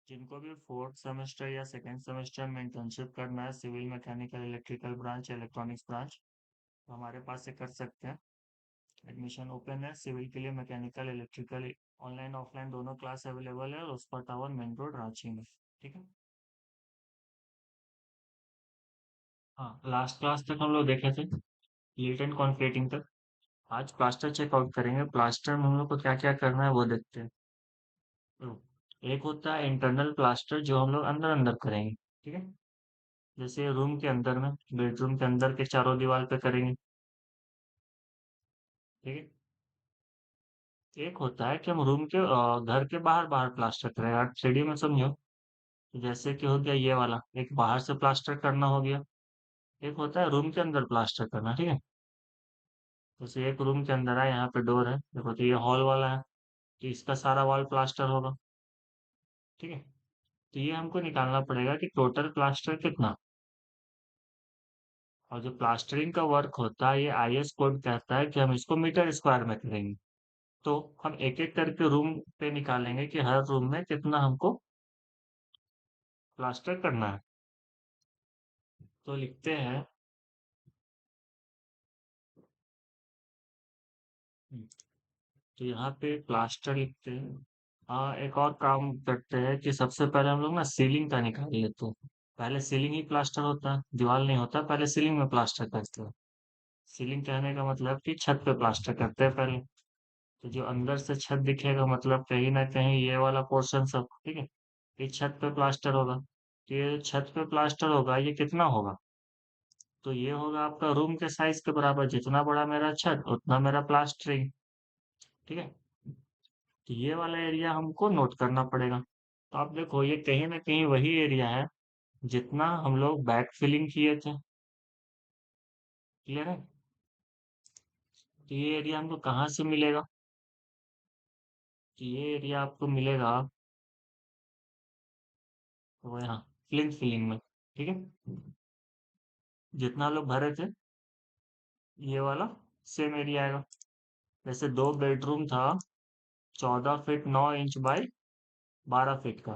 जिनको भी fourth semester या सेकेंड सेमेस्टर में इंटर्नशिप करना है civil mechanical electrical branch electronics branch तो हमारे पास से कर सकते हैं। एडमिशन ओपन है सिविल के लिए, मैकेनिकल इलेक्ट्रिकल ऑनलाइन ऑफलाइन दोनों क्लास अवेलेबल है, और उस पर टावर मेन रोड रांची में। ठीक है। हाँ, लास्ट क्लास तक हम लोग देखे थे लीड एंड कॉन्क्रीटिंग तक। आज प्लास्टर चेकआउट करेंगे, प्लास्टर में हम लोग को क्या क्या करना है वो देखते हैं। तो एक होता है इंटरनल प्लास्टर जो हम लोग अंदर अंदर करेंगे। ठीक है। जैसे रूम के अंदर में, बेडरूम के अंदर के चारों दीवार पे करेंगे। ठीक है। एक होता है कि हम रूम के घर के बाहर बाहर प्लास्टर करें, आप 3D में समझो। तो जैसे कि हो गया ये वाला, एक बाहर से प्लास्टर करना हो गया। एक होता है रूम के अंदर प्लास्टर करना। ठीक है। जैसे एक रूम के अंदर है, यहाँ पे डोर है, देखो तो ये हॉल वाला है, तो इसका सारा वॉल प्लास्टर होगा। ठीक है। तो ये हमको निकालना पड़ेगा कि टोटल प्लास्टर कितना। और जो प्लास्टरिंग का वर्क होता है ये IS कोड कहता है कि हम इसको मीटर स्क्वायर में करेंगे। तो हम एक एक करके रूम पे निकालेंगे कि हर रूम में कितना हमको प्लास्टर करना है। तो लिखते हैं। तो यहाँ पे प्लास्टर लिखते हैं। हाँ, एक और काम करते हैं कि सबसे पहले हम लोग ना सीलिंग का निकाल लेते हैं। पहले सीलिंग ही प्लास्टर होता है, दीवार नहीं होता, पहले सीलिंग में प्लास्टर करते हैं। सीलिंग कहने का मतलब कि छत पे प्लास्टर करते हैं पहले। तो जो अंदर से छत दिखेगा मतलब कहीं ना कहीं ये वाला पोर्शन सब, ठीक है, ये छत पे प्लास्टर होगा। तो ये छत पे प्लास्टर होगा, ये कितना होगा? तो ये होगा आपका रूम के साइज के बराबर, जितना बड़ा मेरा छत उतना मेरा प्लास्टरिंग। ठीक है। तो ये वाला एरिया हमको नोट करना पड़ेगा। तो आप देखो ये कहीं ना कहीं वही एरिया है जितना हम लोग बैक फिलिंग किए थे। क्लियर है? तो ये एरिया हमको कहाँ से मिलेगा? तो ये एरिया आपको मिलेगा वो यहाँ फिलिंग फिलिंग में। ठीक है। जितना हम लोग भरे थे ये वाला सेम एरिया आएगा। जैसे 2 बेडरूम था, 14 फीट 9 इंच बाई 12 फीट का।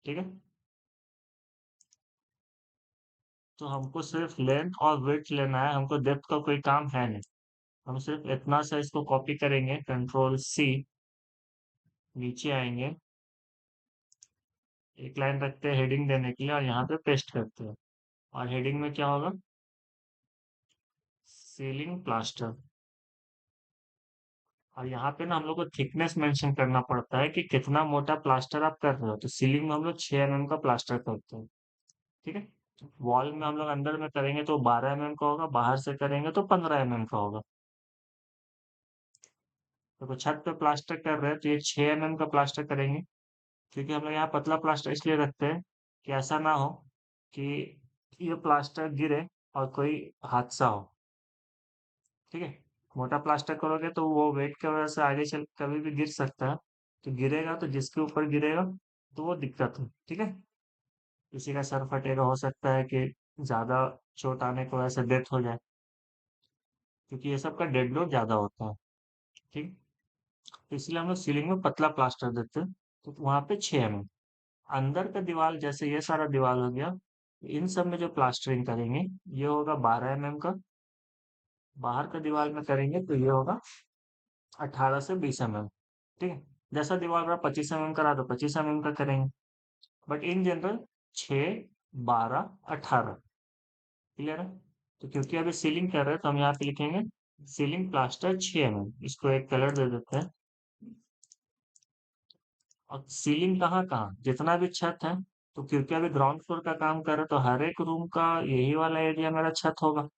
ठीक है। तो हमको सिर्फ लेंथ और विड्थ लेना है, हमको डेप्थ का कोई काम है नहीं। हम सिर्फ इतना सा इसको कॉपी करेंगे, Ctrl+C, नीचे आएंगे, एक लाइन रखते हैं हेडिंग देने के लिए और यहाँ पे पेस्ट करते हैं। और हेडिंग में क्या होगा? Ceiling plaster. और यहाँ पे ना हम लोग को थिकनेस मेंशन करना पड़ता है कि कितना मोटा प्लास्टर आप कर रहे हो। तो सीलिंग में हम लोग 6 mm का प्लास्टर करते हैं। ठीक है। वॉल में हम लोग अंदर में करेंगे तो 12 mm का होगा, बाहर से करेंगे तो 15 mm का होगा। तो छत पे प्लास्टर कर रहे हैं तो ये 6 mm का प्लास्टर करेंगे, क्योंकि हम लोग यहाँ पतला प्लास्टर इसलिए रखते हैं कि ऐसा ना हो कि ये प्लास्टर गिरे और कोई हादसा हो। ठीक है। मोटा प्लास्टर करोगे तो वो वेट की वजह से आगे चल कभी भी गिर सकता है। तो गिरेगा तो जिसके ऊपर गिरेगा तो वो दिक्कत हो। ठीक है। किसी का सर फटेगा, हो सकता है कि ज्यादा चोट आने की वजह से डेथ हो जाए, क्योंकि ये सब का डेड लोड ज्यादा होता है। ठीक। तो इसलिए हम लोग सीलिंग में पतला प्लास्टर देते हैं। तो वहां पे 6 mm। अंदर का दीवार जैसे ये सारा दीवार हो गया, इन सब में जो प्लास्टरिंग करेंगे ये होगा 12 mm का। बाहर का दीवार में करेंगे तो ये होगा 18 से 20 mm। ठीक है। जैसा दीवार का 25 mm करा तो 25 mm का करेंगे। But in general 6, 12, 18। क्लियर है? तो क्योंकि अभी सीलिंग कर रहे हैं तो हम यहाँ पे लिखेंगे सीलिंग प्लास्टर 6 mm, इसको एक कलर दे देते हैं। और सीलिंग कहाँ कहाँ जितना भी छत है, तो क्योंकि अभी ग्राउंड फ्लोर का काम कर रहे हैं तो हर एक रूम का यही वाला एरिया मेरा छत होगा।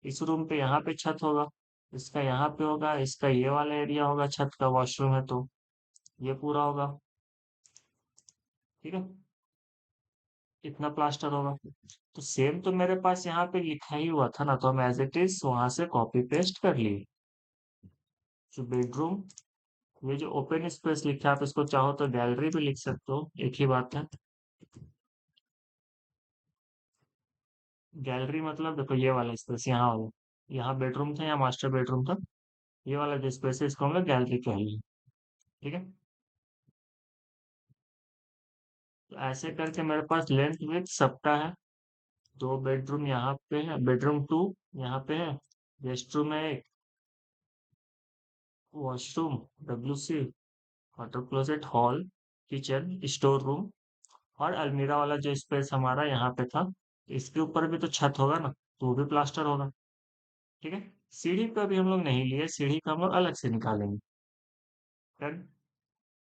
इस रूम पे यहाँ पे छत होगा, इसका यहाँ पे होगा, इसका ये वाला एरिया होगा, छत का वॉशरूम है तो ये पूरा होगा। ठीक है। इतना प्लास्टर होगा। तो सेम तो मेरे पास यहाँ पे लिखा ही हुआ था ना, तो हम एज इट इज वहां से कॉपी पेस्ट कर लिए। जो बेडरूम, ये जो ओपन स्पेस लिखा है आप इसको चाहो तो गैलरी भी लिख सकते हो, एक ही बात है। गैलरी मतलब देखो ये वाला स्पेस यहाँ वाला, यहाँ बेडरूम था, यहाँ मास्टर बेडरूम था, ये वाला जो स्पेस है इसको हम लोग गैलरी कहेंगे। ठीक है। तो ऐसे करके मेरे पास लेंथ विड्थ सबका है। दो बेडरूम यहाँ पे है, बेडरूम टू यहाँ पे है, गेस्ट रूम है एक, washroom, WC, water closet, hall, kitchen, store room और अलमीरा वाला जो स्पेस हमारा यहाँ पे था, इसके ऊपर भी तो छत होगा ना, तो वो भी प्लास्टर होगा। ठीक है। सीढ़ी पे अभी हम लोग नहीं लिए, सीढ़ी का हम लोग अलग से निकालेंगे। डन।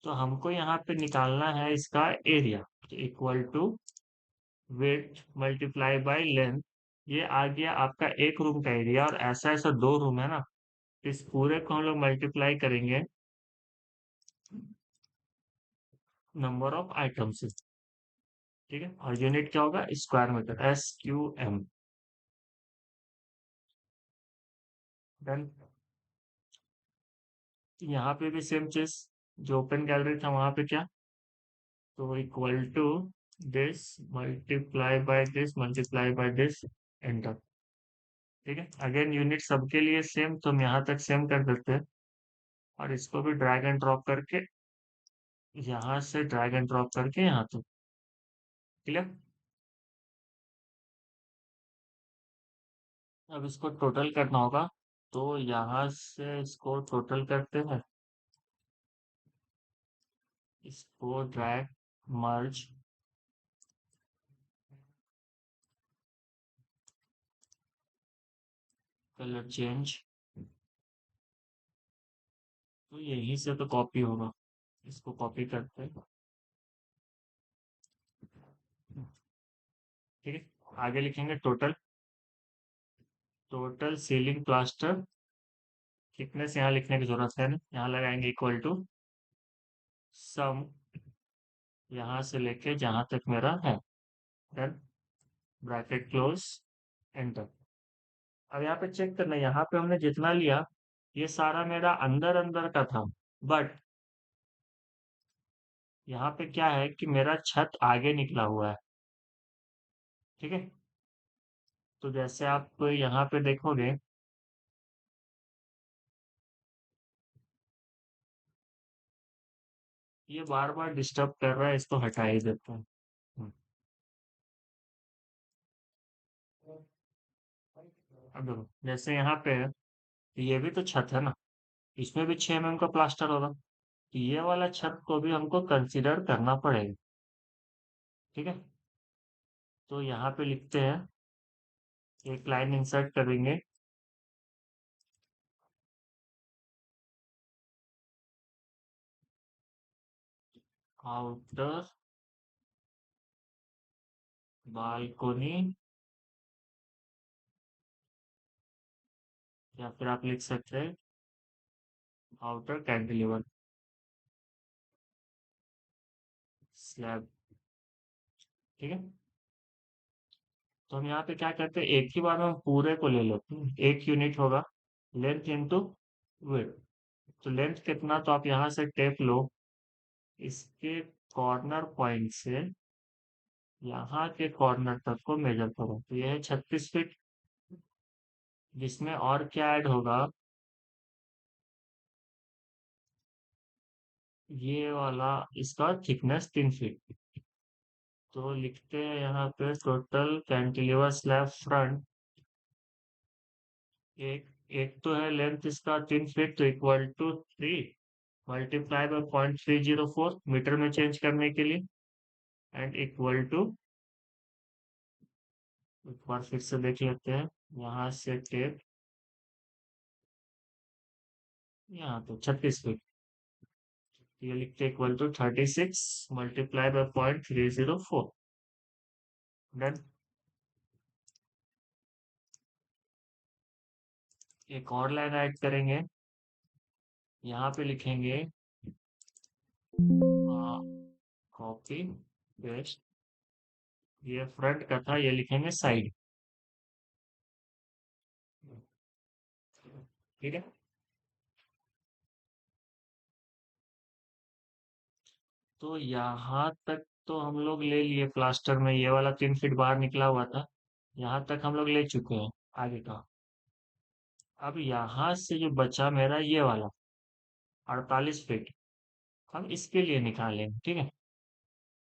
तो हमको यहाँ पे निकालना है इसका area, equal to width multiply by length. ये आ गया आपका एक रूम का एरिया, और ऐसा ऐसा दो रूम है ना, इस पूरे को हम लोग मल्टीप्लाई करेंगे नंबर ऑफ आइटम से। ठीक है। और यूनिट क्या होगा? Square metre, SQM। डन। यहाँ पे भी सेम चीज, जो ओपन गैलरी था वहां पे क्या, तो equal to this multiply by this, enter. ठीक है। अगेन यूनिट सबके लिए सेम, तो हम यहाँ तक सेम कर देते हैं, और इसको भी ड्रैग एंड ड्रॉप करके, यहाँ से ड्रैग एंड ड्रॉप करके यहाँ तक। क्लियर। अब इसको टोटल करना होगा, तो यहाँ से इसको टोटल करते हैं, इसको ड्रैग, मर्ज, कलर चेंज, तो यहीं से तो कॉपी होगा, इसको कॉपी करते हैं। ठीक है। आगे लिखेंगे total, total ceiling plaster thickness, यहाँ लिखने की जरूरत है नहीं, यहाँ लगाएंगे इक्वल टू सम, यहाँ से लेके जहां तक मेरा है। डन। Bracket close, enter. अब यहाँ पे चेक करना, यहाँ पे हमने जितना लिया, ये सारा मेरा अंदर अंदर का था, बट यहाँ पे क्या है कि मेरा छत आगे निकला हुआ है। ठीक है। तो जैसे आप यहाँ पे देखोगे, ये बार बार डिस्टर्ब कर रहा है, इसको हटा ही देते हैं। हम्म। अब देखो, जैसे यहाँ पे है, ये भी तो छत है ना, इसमें भी 6 mm का प्लास्टर होगा, तो ये वाला छत को भी हमको कंसीडर करना पड़ेगा। ठीक है। तो यहाँ पे लिखते हैं, एक लाइन इंसर्ट करेंगे, आउटर बालकोनी, या फिर आप लिख सकते हैं आउटर कैंटिलीवर स्लैब। ठीक है। तो हम यहाँ पे क्या करते हैं, एक ही बार में हम पूरे को ले लेते हैं, एक यूनिट होगा लेंथ इंटू विड्थ। तो लेंथ कितना, तो आप यहाँ से टेप लो, इसके कॉर्नर पॉइंट से यहाँ के कॉर्नर तक को मेजर करो, तो ये है 36 फीट। जिसमें और क्या ऐड होगा, ये वाला, इसका थिकनेस 3 फीट। तो लिखते हैं यहाँ पे टोटल कैंटिलीवर स्लैब फ्रंट, एक एक तो है लेंथ इसका 3 फीट, तो equal to 3 multiply by 0.304 metre में चेंज करने के लिए, एंड इक्वल टू, एक बार फिर से देख लेते हैं, यहाँ से टेप, यहाँ तो 36 फीट, ये लिखते हैं equal to 36 multiply by 0.304। Done. एक और लाइन ऐड करेंगे, यहाँ पे लिखेंगे कॉपी पेस्ट, ये फ्रंट का था, ये लिखेंगे साइड। ठीक है। तो यहाँ तक तो हम लोग ले लिए, प्लास्टर में ये वाला 3 फीट बाहर निकला हुआ था, यहाँ तक हम लोग ले चुके हैं आगे का। अब यहाँ से जो बचा मेरा ये वाला 48 फीट, हम इसके लिए निकालेंगे। ठीक है।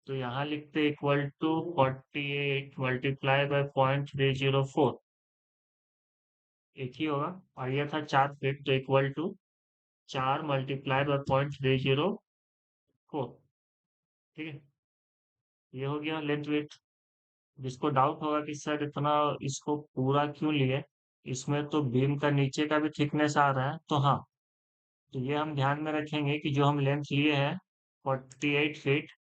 तो यहाँ लिखते इक्वल टू 48 मल्टीप्लाई बाय 0.304, एक ही होगा। और ये था 4 फीट, तो इक्वल टू 4 मल्टीप्लाई बाय 0.304। ठीक है, ये हो गया लेंथ विड्थ। जिसको डाउट होगा कि सर इतना इसको पूरा क्यों लिए, इसमें तो बीम का नीचे का भी थिकनेस आ रहा है, तो हाँ, तो ये हम ध्यान में रखेंगे कि जो हम लेंथ लिए हैं 48 फीट,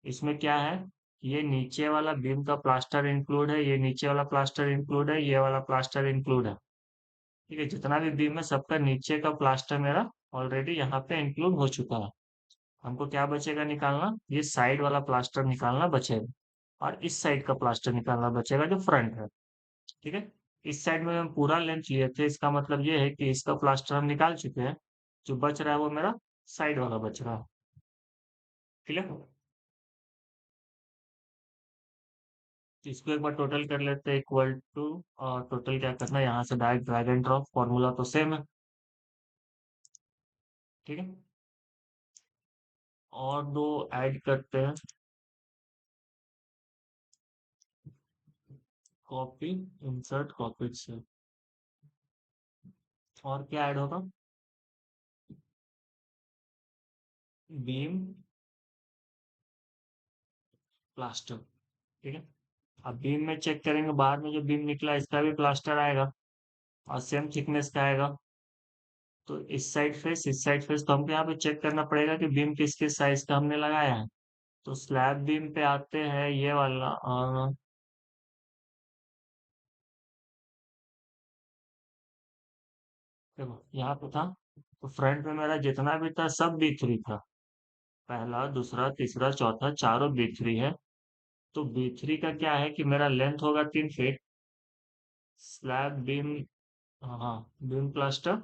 इसमें क्या है, ये नीचे वाला बीम का प्लास्टर इंक्लूड है, ये नीचे वाला प्लास्टर इंक्लूड है, ये वाला प्लास्टर इंक्लूड है। ठीक है, जितना भी बीम है सबका नीचे का प्लास्टर मेरा ऑलरेडी यहाँ पे इंक्लूड हो चुका है। हमको क्या बचेगा निकालना, ये साइड वाला प्लास्टर निकालना बचेगा, और इस साइड का प्लास्टर निकालना बचेगा जो फ्रंट है। ठीक है, इस साइड में हम पूरा लेंथ लिए थे, इसका मतलब ये है कि इसका प्लास्टर हम निकाल चुके हैं। जो बच रहा है वो मेरा साइड वाला बच रहा है। क्लियर। तो इसको एक बार टोटल कर लेते हैं, इक्वल टू, और टोटल क्या करना है, यहाँ से direct drag and drop, formula तो सेम है। ठीक है, और दो ऐड करते हैं, कॉपी, इंसर्ट, कॉपी से। और क्या ऐड होगा, बीम प्लास्टर। ठीक है, अब बीम में चेक करेंगे, बाहर में जो बीम निकला इसका भी प्लास्टर आएगा, और सेम थिकनेस का आएगा। तो इस साइड फेस, तो हमको यहाँ पे चेक करना पड़ेगा कि बीम किस किस साइज का हमने लगाया है। तो स्लैब बीम पे आते हैं ये वाला, और देखो यहाँ पे था, तो फ्रंट में मेरा जितना भी था सब B3 था, पहला दूसरा तीसरा चौथा चारों B3 है। तो B3 का क्या है कि मेरा लेंथ होगा 3 फीट, स्लैब बीम, हाँ, बीम प्लास्टर,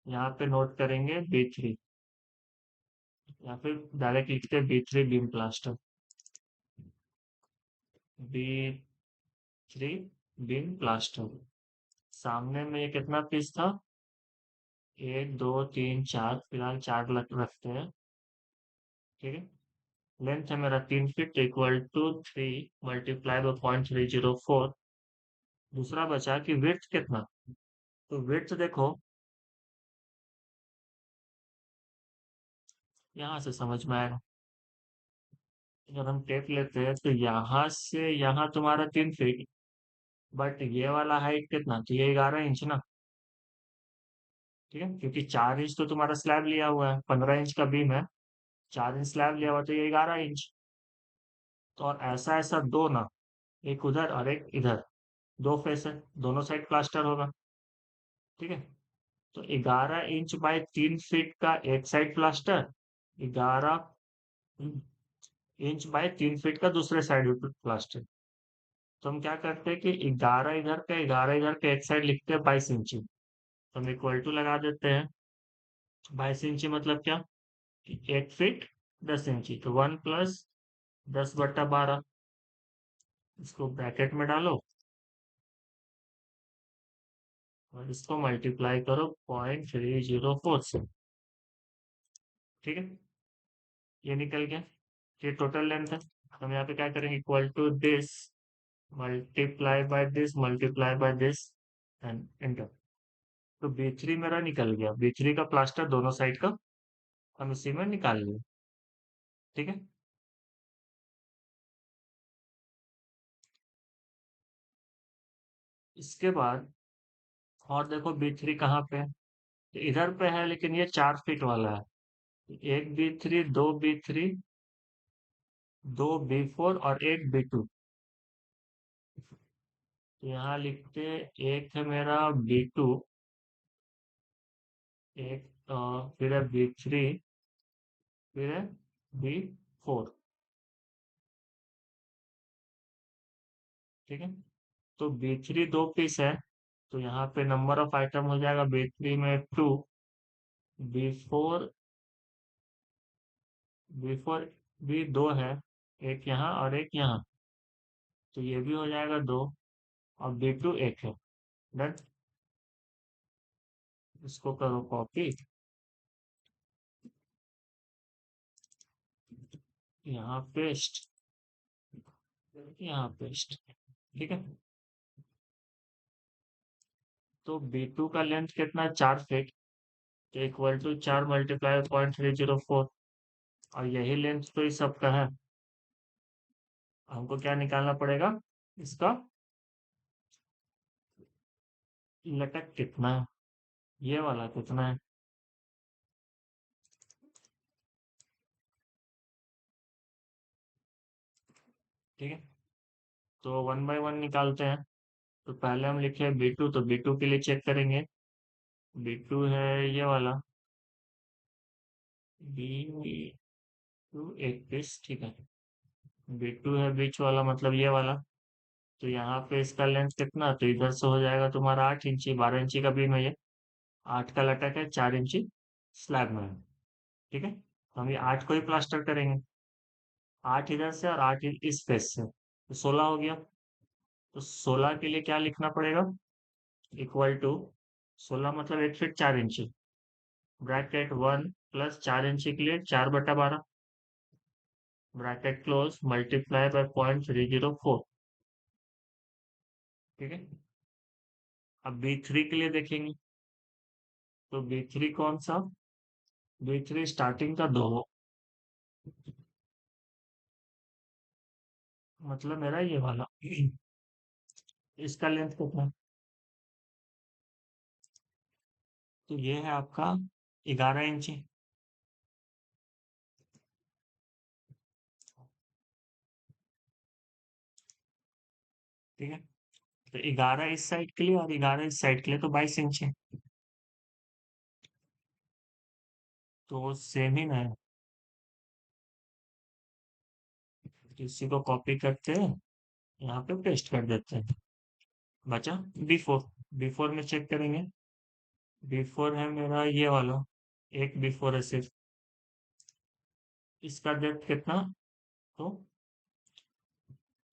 यहाँ पे नोट करेंगे B3, या फिर डायरेक्ट लिखते B3 beam plaster, B3 beam plaster. सामने में ये कितना पीस था, 1 2 3 4, फिलहाल 4 रखते हैं। ठीक है, लेंथ है मेरा 3 feet, equal to 3 multiply by 0.304। दूसरा बचा कि विड्थ कितना, तो विड्थ देखो यहाँ से समझ में आएगा। जब हम टेप लेते हैं तो यहाँ से यहाँ तुम्हारा 3 फीट, बट ये वाला हाइट कितना, तो ये 11 इंच ना। ठीक है, क्योंकि 4 इंच तो तुम्हारा स्लैब लिया हुआ है, 15 इंच का बीम है, 4 इंच स्लैब लिया हुआ, तो ये 11 इंच। तो और ऐसा ऐसा दो ना, एक उधर और एक इधर, दो फेस है, दोनों साइड प्लास्टर होगा। ठीक है, तो 11 इंच बाय 3 फीट का एक side plaster, 11 inch by 3 feet का दूसरे साइड प्लास्टर। तो हम क्या करते हैं कि 11 इधर का एक साइड लिखते हैं 22 इंची, तो हम इक्वल टू लगा देते हैं। 22 इंची मतलब क्या, 1 फीट 10 इंची, तो 1 + 10/12, इसको ब्रैकेट में डालो और इसको मल्टीप्लाई करो 0.304 से। ठीक है, ये निकल गया, ये टोटल लेंथ है। हम यहाँ पे क्या करेंगे, equal to this multiply by this and enter. तो B3 मेरा निकल गया, B3 का प्लास्टर दोनों साइड का हम इसी में निकाल लिए। ठीक है, इसके बाद और देखो B3 कहाँ पे है, तो इधर पे है, लेकिन ये 4 फीट वाला है। एक B3, दो B4 और एक B2। तो यहाँ लिखते, एक है मेरा B2, एक फिर है B3, फिर है B4। ठीक है, तो B3 2 पीस है, तो यहाँ पे नंबर ऑफ आइटम हो जाएगा B3 में 2, B4, B4 भी दो है, एक यहाँ और एक यहाँ, तो ये भी हो जाएगा 2, और B2 एक है। डन, इसको करो कॉपी, यहाँ पेस्ट, यहाँ पेस्ट। ठीक है, तो B2 का लेंथ कितना है? 4 फीट। तो इक्वल टू 4 × 0.304। और यही लेंथ तो इस सब का है। हमको क्या निकालना पड़ेगा? इसका लटक कितना है, ये वाला कितना है। ठीक है, तो 1 बाय 1 निकालते हैं। तो पहले हम लिखे B2, तो B2 के लिए चेक करेंगे। B2 है ये वाला, B2 एक पीस। ठीक है, B2 है बीच वाला, मतलब ये वाला। तो यहाँ पे इसका लेंथ कितना, तो इधर से हो जाएगा तुम्हारा 8 इंची। 12 इंची का बीम है ये। 8 का लटक है, 4 इंची स्लैब में है। ठीक है, तो हम ये 8 को ही प्लास्टर करेंगे। 8 इधर से और 8 इस फेस से, तो 16 हो गया। तो 16 के लिए क्या लिखना पड़ेगा? इक्वल टू 16 मतलब 1 फीट 4 इंची, ब्रैकेट 1 प्लस 4 इंची के लिए 4/12, ब्रैकेट क्लोज, मल्टीप्लाई बाय 0.304। ठीक है, अब B3 के लिए देखेंगे। तो B3 कौन सा? B3 स्टार्टिंग का 2, मतलब मेरा ये वाला। इसका लेंथ कितना है? तो ये है आपका 11 इंची। ठीक है, तो 11 इस साइड के लिए और 11 इस साइड के लिए, तो 22 इंची। तो सेम ही ना है। तो इसी को कॉपी करते हैं, यहाँ पे पेस्ट कर देते हैं। बचा B4। B4 में चेक करेंगे। B4 है मेरा ये वाला, एक B4 है सिर्फ। इसका डेप्थ कितना? तो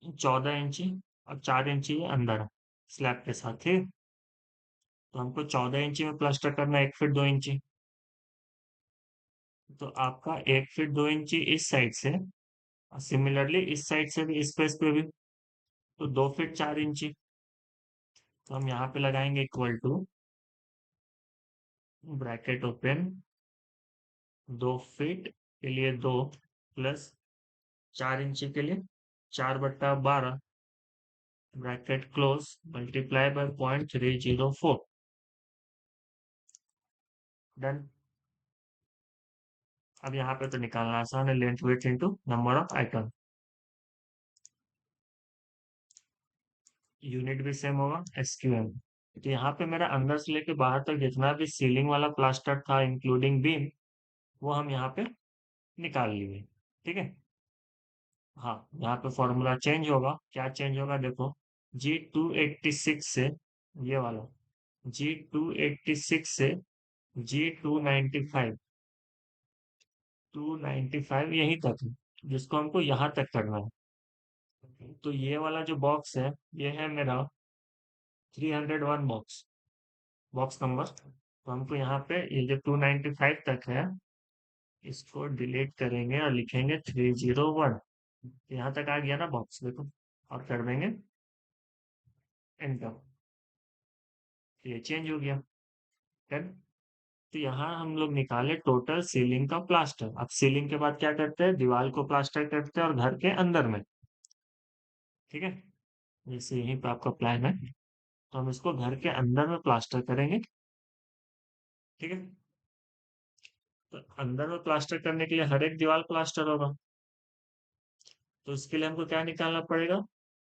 14 इंची, और 4 इंची ये अंदर है स्लैब के साथ ही। तो हमको 14 इंची में प्लास्टर करना है, 1 फीट 2 इंची। तो आपका 1 फीट 2 इंची इस साइड से, और सिमिलरली इस साइड से भी, इस फेस पे भी, तो 2 फीट 4 इंची। तो हम यहाँ पे लगाएंगे equal to, bracket open, 2 feet के लिए 2 प्लस 4 इंची के लिए 4/12, bracket close, multiply by 0.304। Done. अब यहाँ पे तो निकालना आसान है, length width into number of item. Unit भी सेम होगा, SQM। तो यहाँ पे मेरा अंदर से लेके बाहर तक जितना भी सीलिंग वाला प्लास्टर था इंक्लूडिंग बीम, वो हम यहाँ पे निकाल लिए। ठीक है, हाँ, यहाँ पे फॉर्मूला चेंज होगा। क्या चेंज होगा देखो, G286 से, ये वाला G286 से G295, 295 यहीं तक है, जिसको हमको यहाँ तक करना है। तो ये वाला जो बॉक्स है, ये है मेरा 301 बॉक्स, बॉक्स नंबर। तो हमको यहाँ पे ये जो 295 तक है, इसको डिलीट करेंगे और लिखेंगे 301। यहाँ तक आ गया ना बॉक्स, देखो। और कर देंगे एंटर, ये चेंज हो गया। डन। तो यहाँ हम लोग निकाले टोटल सीलिंग का प्लास्टर। अब सीलिंग के बाद क्या करते हैं? दीवार को प्लास्टर करते हैं, और घर के अंदर में। ठीक है, जैसे यहीं पे आपका प्लान है, तो हम इसको घर के अंदर में प्लास्टर करेंगे। ठीक है, तो अंदर में प्लास्टर करने के लिए हर एक दीवार प्लास्टर होगा। तो इसके लिए हमको क्या निकालना पड़ेगा?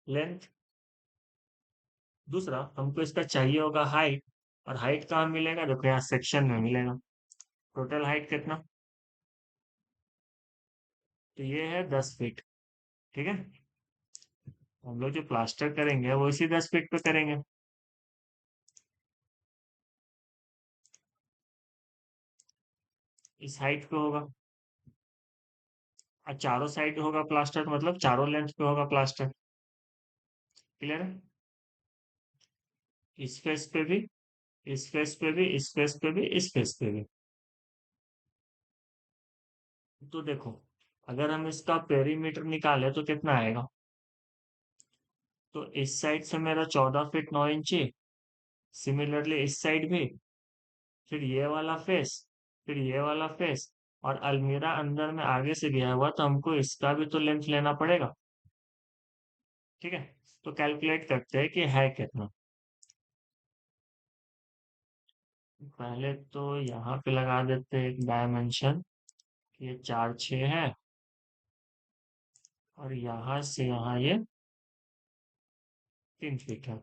लेंथ। दूसरा हमको इसका चाहिए होगा हाइट। और हाइट कहाँ मिलेगा? देखो यहाँ सेक्शन में मिलेगा। टोटल हाइट कितना? तो ये है 10 फीट। ठीक है, हम लोग जो प्लास्टर करेंगे वो इसी 10 फीट पे करेंगे। इस हाइट पे होगा, और चारों साइड होगा प्लास्टर, मतलब चारों लेंथ पे होगा प्लास्टर। क्लियर है? इस फेस पे भी, इस फेस पे भी, इस फेस पे भी, इस फेस पे भी। तो देखो, अगर हम इसका पेरीमीटर निकाले तो कितना आएगा? तो इस साइड से मेरा 14 फीट 9 इंची, सिमिलरली इस साइड भी, फिर ये वाला फेस, फिर ये वाला फेस, और अलमीरा अंदर में आगे से गया हुआ तो हमको इसका भी तो लेंथ लेना पड़ेगा। ठीक है, तो कैलकुलेट करते हैं कि है कितना। पहले तो यहाँ पे लगा देते हैं एक डायमेंशन, ये 4 6 है, और यहाँ से यहाँ ये 3 फीट है।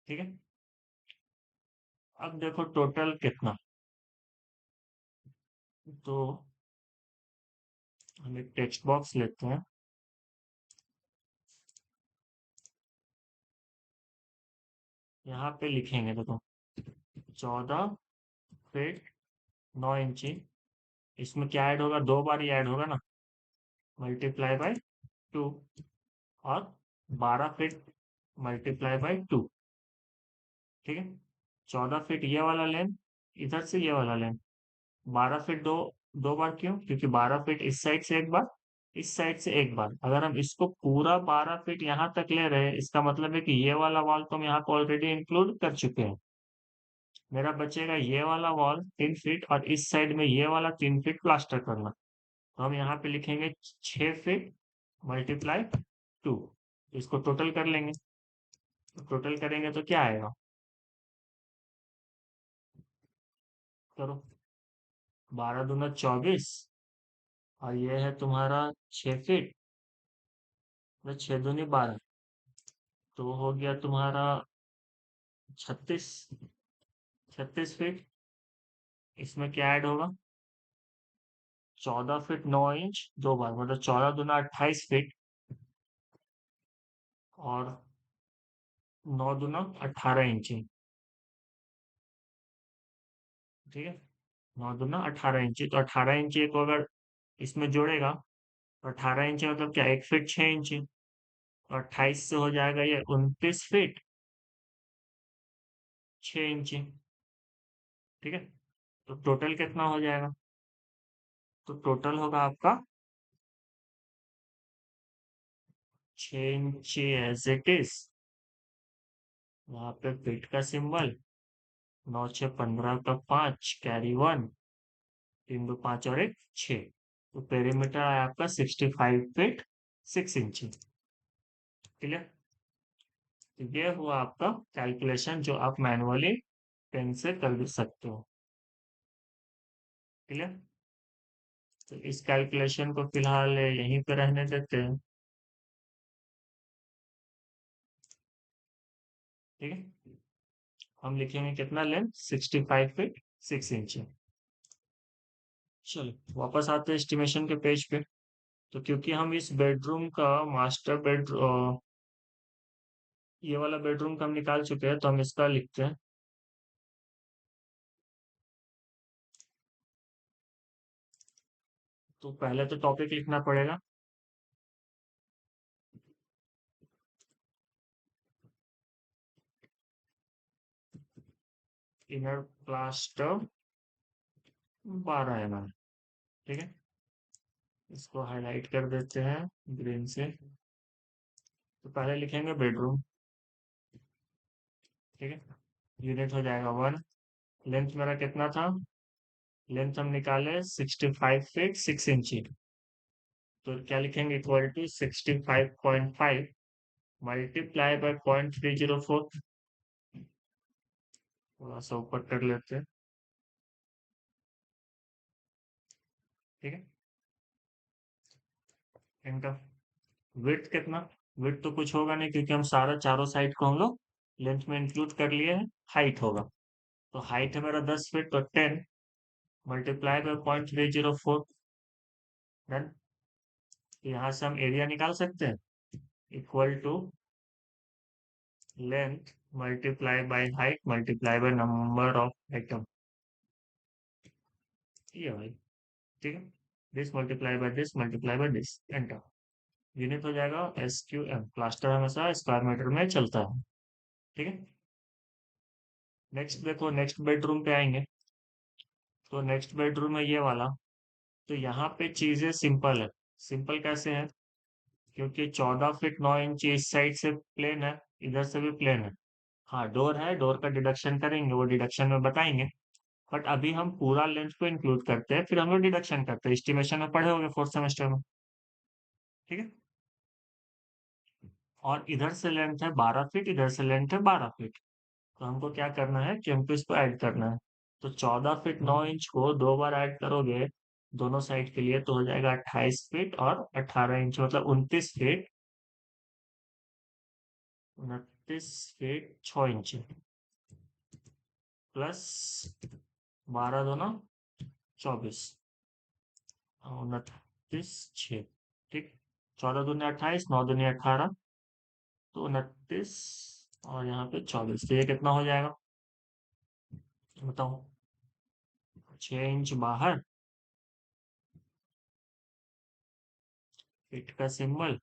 ठीक है, अब देखो टोटल कितना। तो हम एक टेक्स्ट बॉक्स लेते हैं, यहाँ पे लिखेंगे, देखो 14 फीट 9 इंची, इसमें क्या ऐड होगा, 2 बार ही ऐड होगा ना, मल्टीप्लाई बाय 2, और 12 फीट मल्टीप्लाई बाय 2। ठीक है, 14 फीट ये वाला लेंथ, इधर से ये वाला लेंथ, 12 फीट दो, 2 बार क्यों, क्योंकि 12 फीट इस साइड से एक बार, इस साइड से एक बार। अगर हम इसको पूरा 12 फीट यहाँ तक ले रहे हैं, इसका मतलब है कि ये वाला वॉल तो हम यहाँ पे ऑलरेडी इंक्लूड कर चुके हैं। मेरा बचेगा ये वाला वॉल 3 फीट, और इस साइड में ये वाला 3 फीट प्लास्टर करना। तो हम यहाँ पे लिखेंगे 6 फीट मल्टीप्लाई 2, इसको टोटल कर लेंगे। तो टोटल करेंगे तो क्या आएगा, करो, 12 दूना 24, और ये है तुम्हारा 6 फीट, तो 6 दूनी 12, तो हो गया तुम्हारा 36, 36 फीट। इसमें क्या ऐड होगा, 14 फीट 9 इंच 2 बार, मतलब 14 दूना 28 फीट, और 9 दूना 18 इंची। ठीक है, 9 दूना 18 इंची, तो 18 इंची को अगर इसमें जोड़ेगा तो 18 इंची मतलब क्या, 1 फीट 6 इंची, और 28 से हो जाएगा ये 29 फीट 6 इंची। ठीक है, तो टोटल कितना हो जाएगा, तो टोटल होगा आपका 6 इंची एज इट इज, वहां पे फीट का सिंबल, 9 6 15 का 5 कैरी 1, 3 2 5 और 1 6, तो पेरीमीटर आया आपका 65 फीट 6 इंची। क्लियर, तो ये हुआ आपका कैलकुलेशन, जो आप मैनुअली पेन से कर सकते हो। क्लियर, तो इस कैलकुलेशन को फिलहाल यहीं पे रहने देते हैं। ठीक है, हम लिखेंगे कितना लेंथ, 65 फीट 6 इंची। चलो वापस आते हैं एस्टिमेशन के पेज पे। तो क्योंकि हम इस बेडरूम का मास्टर बेडरूम, ये वाला बेडरूम का हम निकाल चुके हैं, तो हम इसका लिखते हैं। तो पहले तो टॉपिक लिखना पड़ेगा, इनर प्लास्टर 12 mm। ठीक है, इसको हाईलाइट कर देते हैं ग्रीन से। तो पहले लिखेंगे बेडरूम। ठीक है, यूनिट हो जाएगा 1। लेंथ मेरा कितना था, लेंथ हम निकाले 65 फीट 6 इंची, तो क्या लिखेंगे, इक्वल टू 65.5 मल्टीप्लाई बाय 0.304, थोड़ा सा ऊपर कर लेते हैं। ठीक है, इनका विड्थ कितना, विड्थ तो कुछ होगा नहीं, क्योंकि हम सारा चारों साइड को हम लोग लेंथ में इंक्लूड कर लिए हैं। हाइट होगा, तो हाइट है मेरा 10 फीट, तो 10 मल्टीप्लाई बाय 0.304, डन। यहाँ से हम एरिया निकाल सकते हैं, equal to length multiply by height multiply by number of item, ये भाई। ठीक है, this multiply by this multiply by this, enter. Unit हो जाएगा SQM, प्लास्टर हमेशा स्क्वायर मीटर में चलता है। ठीक है, नेक्स्ट देखो, नेक्स्ट बेडरूम पे आएंगे। तो नेक्स्ट बेडरूम है ये वाला, तो यहाँ पे चीजें सिंपल है। सिंपल कैसे है? क्योंकि 14 फीट 9 इंच इस साइड से प्लेन है, इधर से भी प्लेन है। हाँ, डोर है, डोर का डिडक्शन करेंगे, वो डिडक्शन में बताएंगे। बट अभी हम पूरा लेंथ को इंक्लूड करते हैं, फिर हम लोग डिडक्शन करते हैं। एस्टिमेशन में पढ़े होंगे फोर्थ सेमेस्टर में। ठीक है। और इधर से लेंथ है 12 फीट, इधर से लेंथ है 12 फीट। तो हमको क्या करना है कि हमको इसको ऐड करना है। तो 14 फीट 9 इंच को 2 बार ऐड करोगे दोनों साइड के लिए, तो हो जाएगा 28 फीट और 18 इंच, मतलब 29 फीट 29 फीट 6 इंच प्लस 12 दूना 24, 29 6। ठीक। 14 दूनी 28, 9 दूनी 18, तो 29 और यहाँ पे 24, तो ये कितना हो जाएगा बताओ? 6 इंच बाहर, फिट का सिंबल,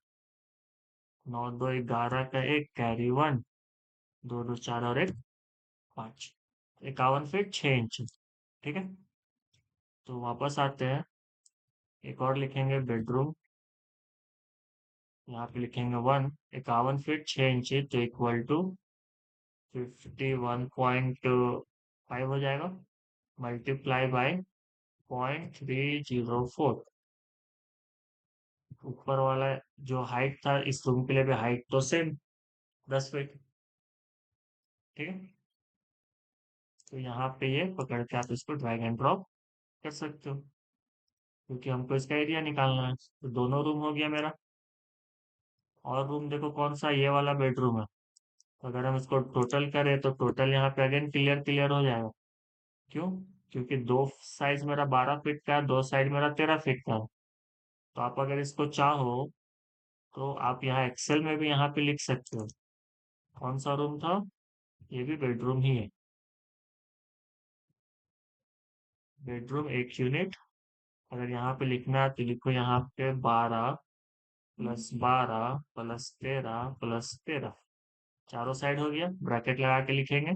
9 2 11 का एक कैरी 1, 2 2 4 और एक 5, 51 फीट 6 इंच। ठीक है। तो वापस आते हैं, एक और लिखेंगे बेडरूम, यहाँ पे लिखेंगे 1, 51 फीट 6 इंच, तो इक्वल टू 51.5 हो जाएगा, मल्टीप्लाई बाय 0.304। ऊपर वाला जो हाइट था इस रूम के लिए भी हाइट तो सेम 10 फीट। ठीक है। तो यहाँ पे ये पकड़ के आप इसको ड्रैग एंड ड्रॉप कर सकते हो, क्योंकि हमको इसका एरिया निकालना है। तो दोनों रूम हो गया मेरा। और रूम देखो कौन सा, ये वाला बेडरूम है। तो अगर हम इसको टोटल करें तो टोटल यहाँ पे अगेन क्लियर क्लियर हो जाएगा। क्यों? क्योंकि दो साइज मेरा 12 फीट का है, दो साइड मेरा 13 फीट का है। तो आप अगर इसको चाहो तो आप यहाँ एक्सेल में भी यहाँ पे लिख सकते हो। कौन सा रूम था? ये भी बेडरूम ही है। Bedroom 1 unit. अगर यहाँ पे लिखना है तो लिखो यहाँ पे 12 + 12 + 13 + 13। चारों साइड हो गया, ब्रैकेट लगा के लिखेंगे।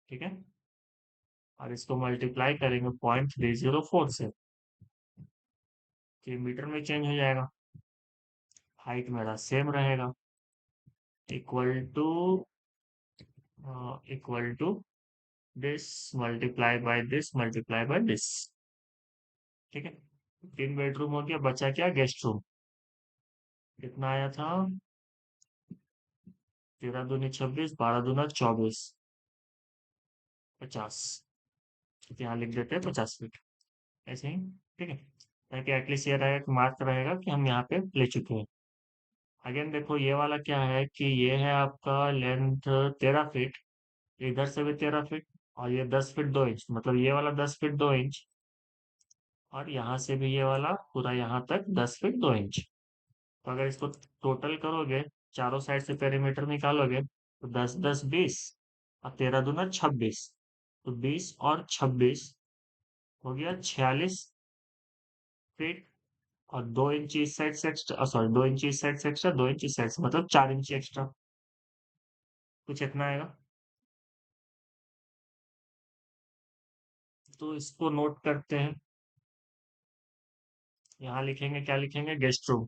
ठीक है। और इसको मल्टीप्लाई करेंगे 0.304 से, तो ये मीटर में चेंज हो जाएगा। हाइट मेरा सेम रहेगा, equal to equal to this multiply by this multiply by this. ठीक है। 3 बेडरूम हो गया, बचा क्या? Guest room. कितना आया था? 13 दूनी 26, 12 दूना 24, 50। तो यहाँ लिख देते हैं 50 फीट, ऐसे ही। ठीक है। ताकि एटलीस्ट ये रहेगा, मार्क रहेगा कि हम यहाँ पे ले चुके हैं। अगेन देखो ये वाला क्या है कि ये है आपका लेंथ 13 फीट, इधर से भी 13 फीट, और ये 10 फीट 2 इंच, मतलब ये वाला 10 फीट 2 इंच, और यहाँ से भी ये वाला पूरा यहाँ तक 10 फीट 2 इंच। तो अगर इसको टोटल करोगे, चारों साइड से पेरीमीटर निकालोगे, तो 10 10 20, और 13 दूना 26, तो 20 और 26 हो गया 46 फीट। और 2 इंच इस साइड से एक्स्ट्रा, सॉरी 2 इंच इस साइड से एक्स्ट्रा, 2 इंच इस साइड से, मतलब 4 इंच एक्स्ट्रा। कुछ इतना आएगा। तो इसको नोट करते हैं। यहाँ लिखेंगे, क्या लिखेंगे? गेस्ट रूम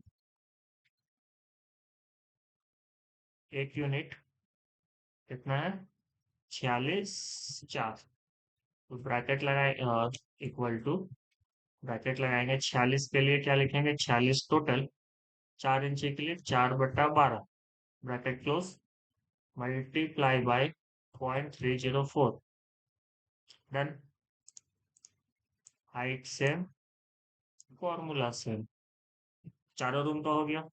1 यूनिट कितना है? 46 4। तो ब्रैकेट लगाए, इक्वल टू, ब्रैकेट लगाएंगे 46 के लिए, क्या लिखेंगे? 46 टोटल, 4 इंच के लिए 4/12, bracket close, multiply by 0.304। Done. Height same, formula same, चारों रूम का हो गया।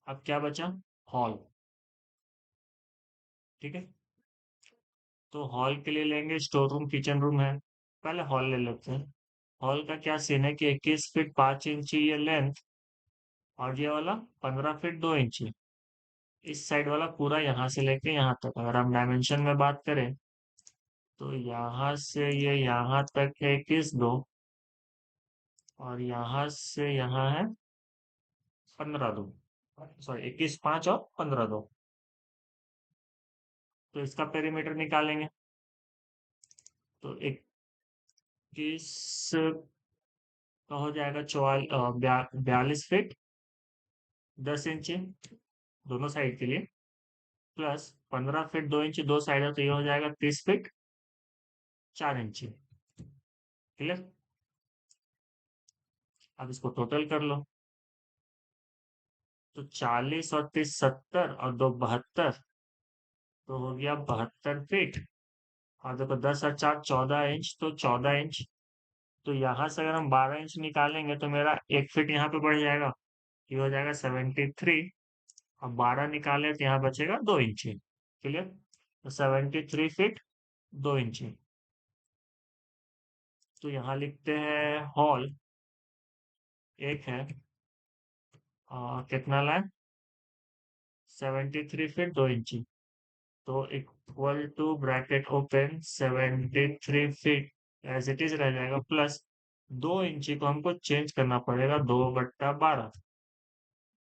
अब क्या बचा? हॉल। ठीक है। तो हॉल के लिए लेंगे, स्टोर रूम किचन रूम है, पहले हॉल ले लेते हैं। हॉल का क्या सीन है कि 21 फीट 5 इंच ये लेंथ, और ये वाला 15 फीट 2 इंच। इस साइड वाला पूरा यहाँ से लेके यहाँ तक, अगर हम डायमेंशन में बात करें तो यहाँ से ये यहाँ तक है 21 2, और यहाँ से यहाँ है 15 2, सॉरी 21 5 और 15 2। तो इसका पेरीमीटर निकालेंगे। तो एक इस का हो जाएगा 42 फीट 10 इंची दोनों साइड के लिए, प्लस 15 फीट 2 इंची दो साइड है, तो ये हो जाएगा 30 फीट 4 इंची। क्लियर? अब इसको टोटल कर लो, तो 40 और 30 70 और 2 72, तो हो गया 72 फीट। और देखो 10 और 4 14 इंच, तो 14 इंच। तो यहाँ से अगर हम 12 इंच निकालेंगे तो मेरा 1 फीट यहाँ पे बढ़ जाएगा, ये हो जाएगा 73। अब 12 निकाले तो यहाँ बचेगा 2 इंची। क्लियर? तो 73 फीट 2 इंची। तो यहाँ लिखते हैं हॉल एक है, कितना लाइन? 73 फीट 2 इंची। तो equal to bracket open 73 feet as it is रह जाएगा, प्लस 2 इंची को हमको चेंज करना पड़ेगा 2/12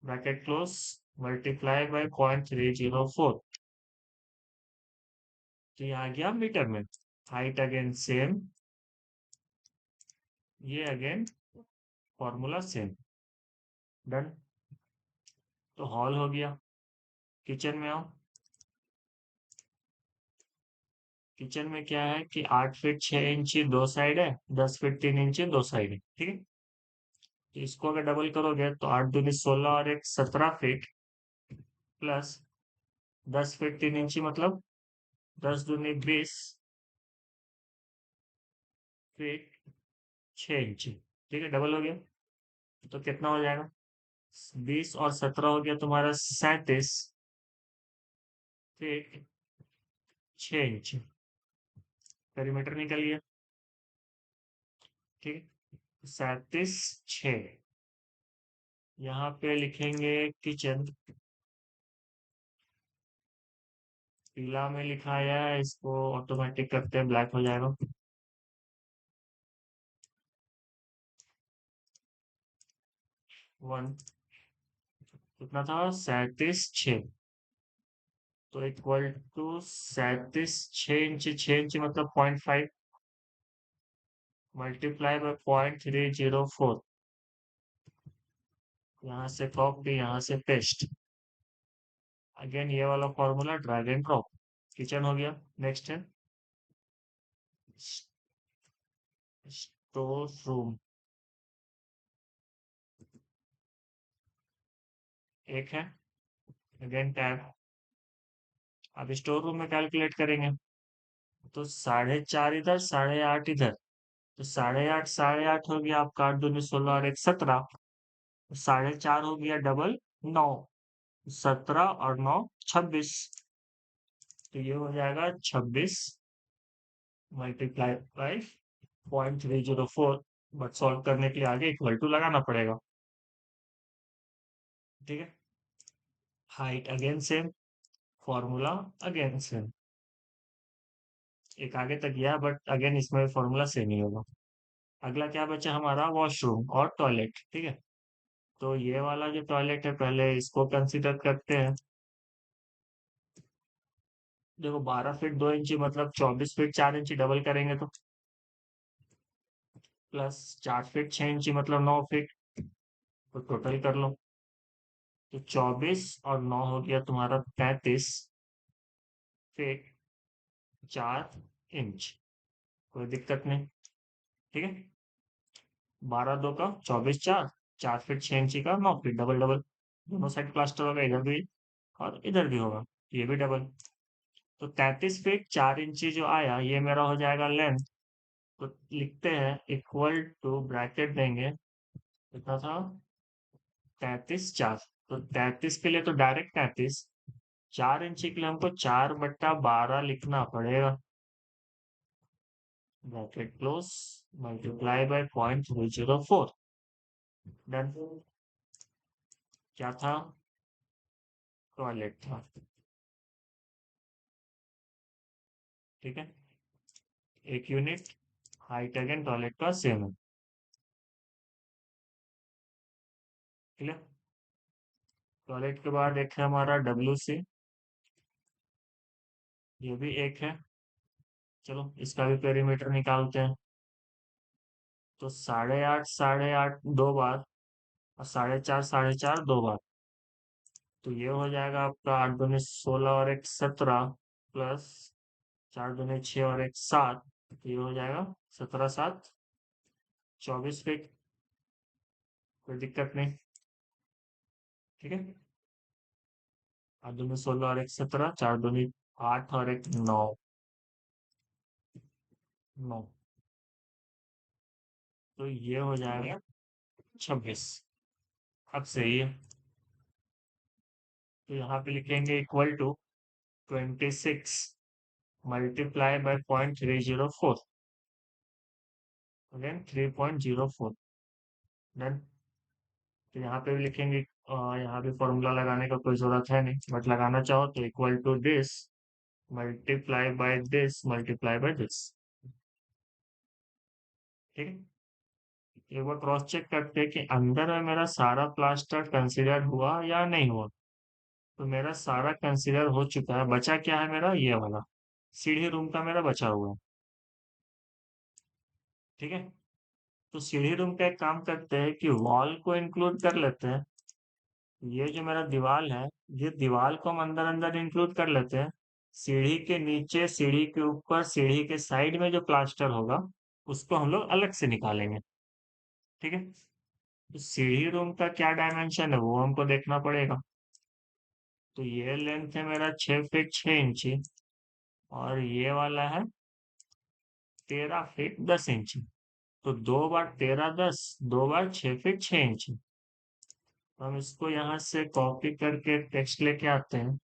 ब्रैकेट क्लोज मल्टीप्लाई बाय 0.304। तो ये आ गया मीटर में। हाइट अगेन सेम, ये अगेन फॉर्मूला सेम। डन। तो हॉल हो गया। किचन में आओ। किचन में क्या है कि 8 फीट 6 इंची दो साइड है, 10 फीट 3 इंची दो साइड है, ठीक है। तो इसको अगर डबल करोगे तो 8 दूनी 16 और 1 17 फीट, प्लस 10 फीट 3 इंची मतलब 10 दूनी 20 फीट 6 इंची। ठीक है, डबल हो गया। तो कितना हो जाएगा? 20 और 17 हो गया तुम्हारा 37 फीट 6 इंची। पेरीमीटर निकल गया। ठीक है, 37 6। यहाँ पे लिखेंगे किचन, पीला में लिखा है, इसको ऑटोमेटिक करते हैं ब्लैक हो जाएगा। 1 कितना था? 37 6। तो इक्वल टू 37 6 इंची 6 इंची मतलब 0.5 मल्टीप्लाई बाय 0.304। यहाँ से कॉपी यहाँ से पेस्ट। अगेन ये वाला formula drag and drop. Kitchen हो गया। नेक्स्ट है स्टोर रूम। एक है, अगेन टैब। अब स्टोर रूम में कैलकुलेट करेंगे, तो 4.5 इधर 8.5 इधर, तो 8.5 हो गया आपका। 8 दूनी 16 और 1 17। 4.5 हो गया डबल 9, 17 और 9 26। तो ये हो जाएगा 26 मल्टीप्लाई बाई 0.304। बट सॉल्व करने के लिए आगे इक्वल टू लगाना पड़ेगा। ठीक है, height again same, formula again same. एक आगे तक गया बट अगेन इसमें फॉर्मूला सेम ही होगा। अगला क्या बचा हमारा? वॉशरूम और टॉयलेट। ठीक है, तो ये वाला जो टॉयलेट है पहले इसको कंसीडर करते हैं। देखो 12 फीट 2 इंची मतलब 24 फीट 4 इंची डबल करेंगे तो, प्लस 4 फीट 6 इंची मतलब 9 फीट। तो टोटल कर लो, तो 24 और 9 हो गया तुम्हारा 35 फीट 4 इंच। कोई दिक्कत नहीं। ठीक है, 12 2 का 24 4, 4 फीट 6 इंची का 9 फीट डबल डबल। दोनों साइड प्लास्टर होगा, इधर भी और इधर भी होगा, ये भी डबल। तो 33 फीट 4 इंची जो आया ये मेरा हो जाएगा लेंथ। तो लिखते हैं इक्वल टू ब्रैकेट देंगे, कितना था? 33 4। तो 33 के लिए तो डायरेक्ट 33, 4 इंची के लिए हमको 4/12 लिखना पड़ेगा। Bracket close multiply by 0.304। Done. क्या था? टॉयलेट था। ठीक है, एक यूनिट। हाइट अगेन टॉयलेट का सेम है। क्लियर? टॉयलेट के बाद एक है हमारा WC, ये भी एक है। चलो इसका भी पेरीमीटर निकालते हैं। तो 8.5 दो बार, और 4.5 दो बार। तो ये हो जाएगा आपका 8 दूनी 16 और एक 17, प्लस 4 दूनी 6 और एक 7। तो ये हो जाएगा 17 7 24 फीट। कोई दिक्कत नहीं। ठीक है। 8 दूनी 16 और एक 17, 4 दूनी 8 और एक 9। 9। तो ये हो जाएगा 26। अब सही है। तो यहाँ पे लिखेंगे equal to 26 multiply by 0.304। Again 3.04। Done. तो यहाँ पे भी लिखेंगे, यहाँ पे फॉर्मूला लगाने का कोई जरूरत है नहीं, बट लगाना चाहो तो equal to this multiply by this multiply by this. ठीक है। एक बार क्रॉस चेक करते हैं कि अंदर में मेरा सारा प्लास्टर कंसीडर हुआ या नहीं हुआ। तो मेरा सारा कंसीडर हो चुका है। बचा क्या है मेरा, ये वाला सीढ़ी रूम का मेरा बचा हुआ है। ठीक है। तो सीढ़ी रूम का एक काम करते हैं कि वॉल को इंक्लूड कर लेते हैं। ये जो मेरा दीवार है, ये दीवार को हम अंदर अंदर इंक्लूड कर लेते हैं। सीढ़ी के नीचे, सीढ़ी के ऊपर, सीढ़ी के साइड में जो प्लास्टर होगा उसको हम लोग अलग से निकालेंगे। ठीक है। तो सीढ़ी रूम का क्या डायमेंशन है वो हमको देखना पड़ेगा। तो ये लेंथ है मेरा 6 फीट 6 इंची, और ये वाला है 13 फीट 10 इंची। तो 2 बार 13 10, 2 बार 6 फीट 6 इंची। तो हम इसको यहाँ से कॉपी करके टेक्स्ट लेके आते हैं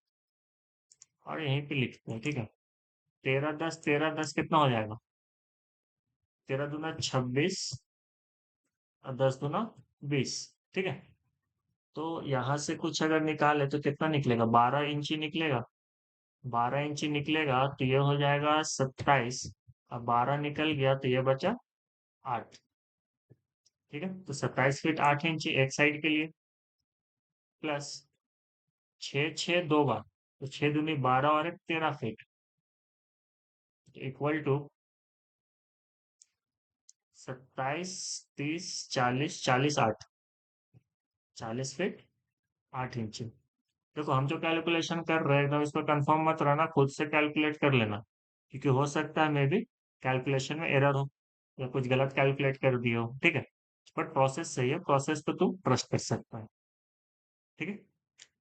और यहीं पे लिखते हैं। ठीक है। 13 10 कितना हो जाएगा, 13 दूना 26 और 10 दूना 20। ठीक है। तो यहाँ से कुछ अगर निकाले तो कितना निकलेगा, 12 इंची निकलेगा। 12 इंची निकलेगा तो ये हो जाएगा 27। अब 12 निकल गया तो ये बचा 8। ठीक है। तो 27 फीट 8 इंची एक साइड के लिए, प्लस 6 6 2 बार, तो 6 दूनी 12 और एक 13 फीट, इक्वल टू 27 30 40 40 8। 40 फीट 8 इंची। देखो हम जो कैलकुलेशन कर रहे हैं एकदम इस पर कंफर्म मत रहना, खुद से कैलकुलेट कर लेना, क्योंकि हो सकता है मे भी कैलकुलेशन में एरर हो या कुछ गलत कैलकुलेट कर दिए हो। ठीक है। बट प्रोसेस सही है, प्रोसेस पे तू ट्रस्ट कर सकता है। ठीक है।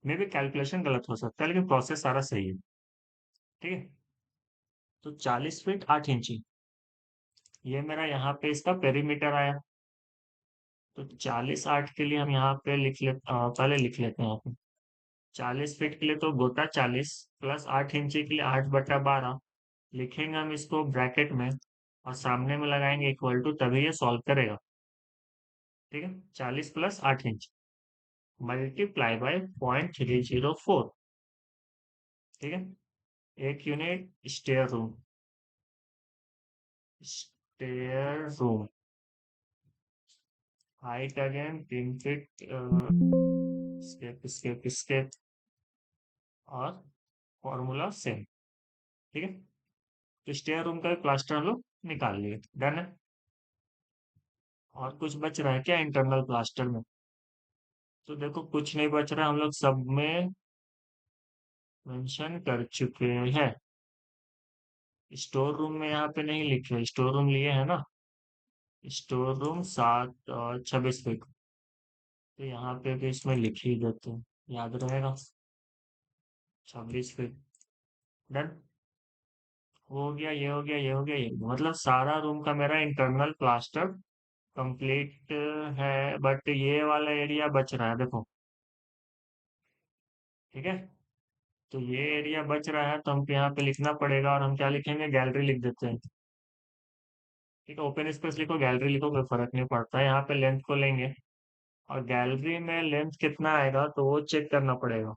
मे भी कैलकुलेशन गलत हो सकता है लेकिन प्रोसेस सारा सही है। ठीक है। तो 40 फीट 8 इंची, ये मेरा यहाँ पे इसका पेरीमीटर आया। तो 40 8 के लिए हम यहाँ पे पहले लिख लेते हैं यहाँ पे। 40 फीट के लिए तो गोता 40, प्लस 8 इंची के लिए 8/12 लिखेंगे हम इसको ब्रैकेट में, और सामने में लगाएंगे इक्वल टू, तभी ये सॉल्व करेगा। ठीक है। 40 प्लस 8 इंच मल्टीप्लाई बाय 0.304। ठीक है। एक unit stair room, stair room height again 3 feet, स्केप स्केप स्केप, और फॉर्मूला सेम। ठीक है। तो स्टेयर रूम का प्लास्टर हम लोग निकाल लिए। डन है। और कुछ बच रहा है क्या इंटरनल प्लास्टर में? तो देखो कुछ नहीं बच रहा, हम लोग सब में मेंशन कर चुके हैं। स्टोर रूम में यहाँ पे नहीं लिखे, स्टोर रूम लिए है ना। स्टोर रूम 7 और 26 फीट। तो यहाँ पे भी इसमें लिख ही देते हैं, याद रहेगा। 26 फीट। डन। हो गया, ये हो गया, ये हो गया, ये मतलब सारा रूम का मेरा इंटरनल प्लास्टर कंप्लीट है। बट ये वाला एरिया बच रहा है देखो। ठीक है। तो ये एरिया बच रहा है तो हमको यहाँ पे लिखना पड़ेगा, और हम क्या लिखेंगे, गैलरी लिख देते हैं। ठीक है। ओपन स्पेस लिखो, गैलरी लिखो, कोई फर्क नहीं पड़ता है। यहाँ पे लेंथ को लेंगे, और गैलरी में लेंथ कितना आएगा तो वो चेक करना पड़ेगा।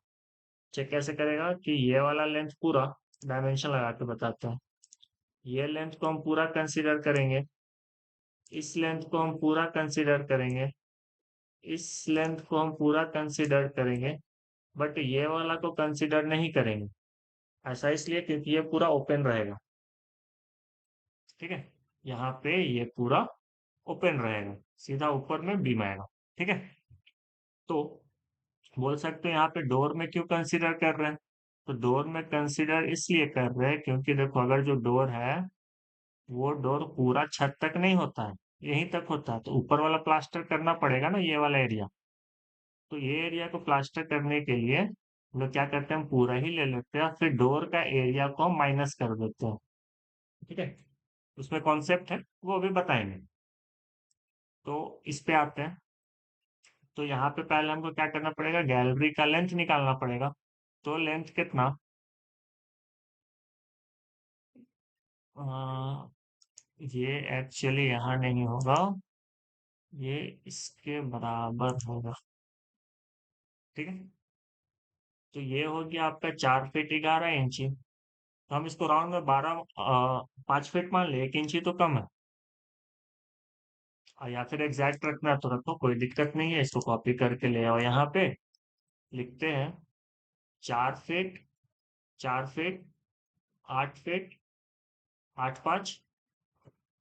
चेक कैसे करेगा कि ये वाला लेंथ पूरा, डायमेंशन लगा के बताते हैं। ये लेंथ को हम पूरा कंसीडर करेंगे, इस लेंथ को हम पूरा कंसीडर करेंगे, इस लेंथ को हम पूरा कंसीडर करेंगे, बट ये वाला को कंसीडर नहीं करेंगे। ऐसा इसलिए क्योंकि ये पूरा ओपन रहेगा। ठीक है। यहाँ पे ये पूरा ओपन रहेगा, सीधा ऊपर में बीम आएगा। ठीक है, तो बोल सकते हैं यहाँ पे डोर में क्यों कंसीडर कर रहे हैं, तो डोर में कंसीडर इसलिए कर रहे हैं क्योंकि देखो अगर जो डोर है वो डोर पूरा छत तक नहीं होता है, यहीं तक होता है, तो ऊपर वाला प्लास्टर करना पड़ेगा ना, ये वाला एरिया। तो ये एरिया को प्लास्टर करने के लिए हम लोग क्या करते हैं, हम पूरा ही ले लेते हैं, फिर डोर का एरिया को हम माइनस कर देते हैं। ठीक है, उसमें कॉन्सेप्ट है, वो भी बताएंगे। तो इस पे आते हैं, तो यहाँ पे पहले हमको क्या करना पड़ेगा, गैलरी का लेंथ निकालना पड़ेगा। तो लेंथ कितना, आ, ये एक्चुअली यहाँ नहीं होगा, ये इसके बराबर होगा। ठीक है, तो ये हो गया आपका 4 फीट 11 इंची। तो हम इसको राउंड में 5 फीट मान ले, 1 इंची तो कम है। और या फिर एग्जैक्ट रखना है तो रखो, कोई दिक्कत नहीं है, इसको कॉपी करके ले आओ यहाँ पे। लिखते हैं 4 फीट, 4 फीट, 8 फीट, 8 5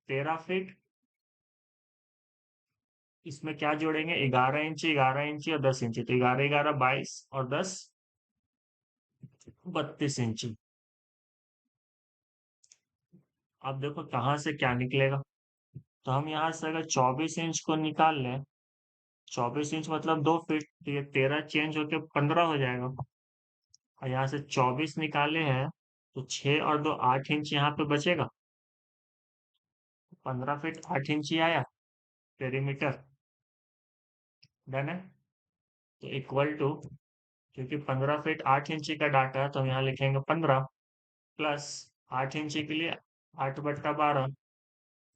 13 फीट। इसमें क्या जोड़ेंगे, 11 इंची, 11 इंची और 10 इंची, तो 11 11 22 और 10 32 इंची। अब देखो कहाँ से क्या निकलेगा, तो हम यहाँ से अगर 24 इंच को निकाल लें, 24 इंच मतलब 2 फीट, तो ये 13 चेंज होके 15 हो जाएगा। और यहाँ से 24 निकाले हैं, तो 6 और 2 8 इंच यहाँ पे बचेगा, 15 फीट 8 इंची आया पेरीमीटर। डन है, तो इक्वल टू, क्योंकि 15 फीट 8 इंची का डाटा है तो हम यहाँ लिखेंगे 15 प्लस 8 इंची के लिए 8/12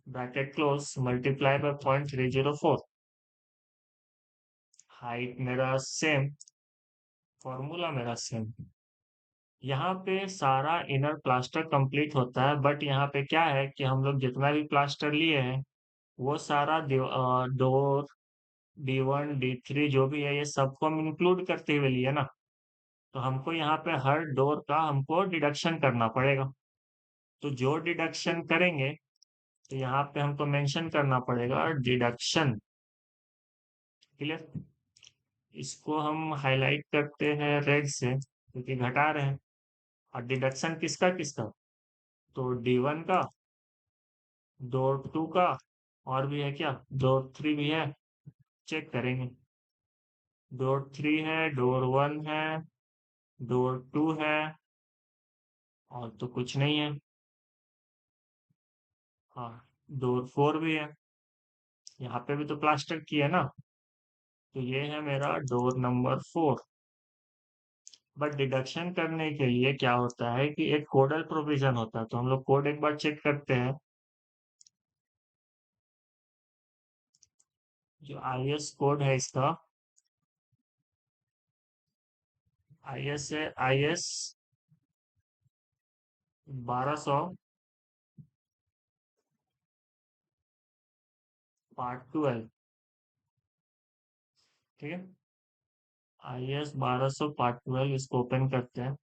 bracket close multiply by 0.304। Height मेरा सेम, फॉर्मूला मेरा सेम। यहाँ पे सारा इनर प्लास्टर कंप्लीट होता है, बट यहाँ पे क्या है कि हम लोग जितना भी प्लास्टर लिए हैं वो सारा डोर D1 D3 जो भी है ये सबको हम इंक्लूड करते हुए लिए ना, तो हमको यहाँ पे हर डोर का हमको डिडक्शन करना पड़ेगा। तो जो डिडक्शन करेंगे, तो यहाँ पे हमको मेंशन करना पड़ेगा डिडक्शन। क्लियर, इसको हम हाईलाइट करते हैं रेड से क्योंकि घटा रहे हैं। और डिडक्शन किसका किसका, तो D1 का, डोर 2 का, और भी है क्या, डोर 3 भी है, चेक करेंगे। डोर 3 है, डोर 1 है, डोर 2 है, और तो कुछ नहीं है। हाँ, डोर 4 भी है, यहाँ पे भी तो प्लास्टर किया ना, तो ये है मेरा डोर नंबर 4। बट डिडक्शन करने के लिए क्या होता है कि एक कोडल प्रोविजन होता है, तो हम लोग कोड एक बार चेक करते हैं। जो IS कोड है इसका, IS है IS 1200 पार्ट 12। ठीक है, IS 1200 पार्ट 12, इसको ओपन करते हैं।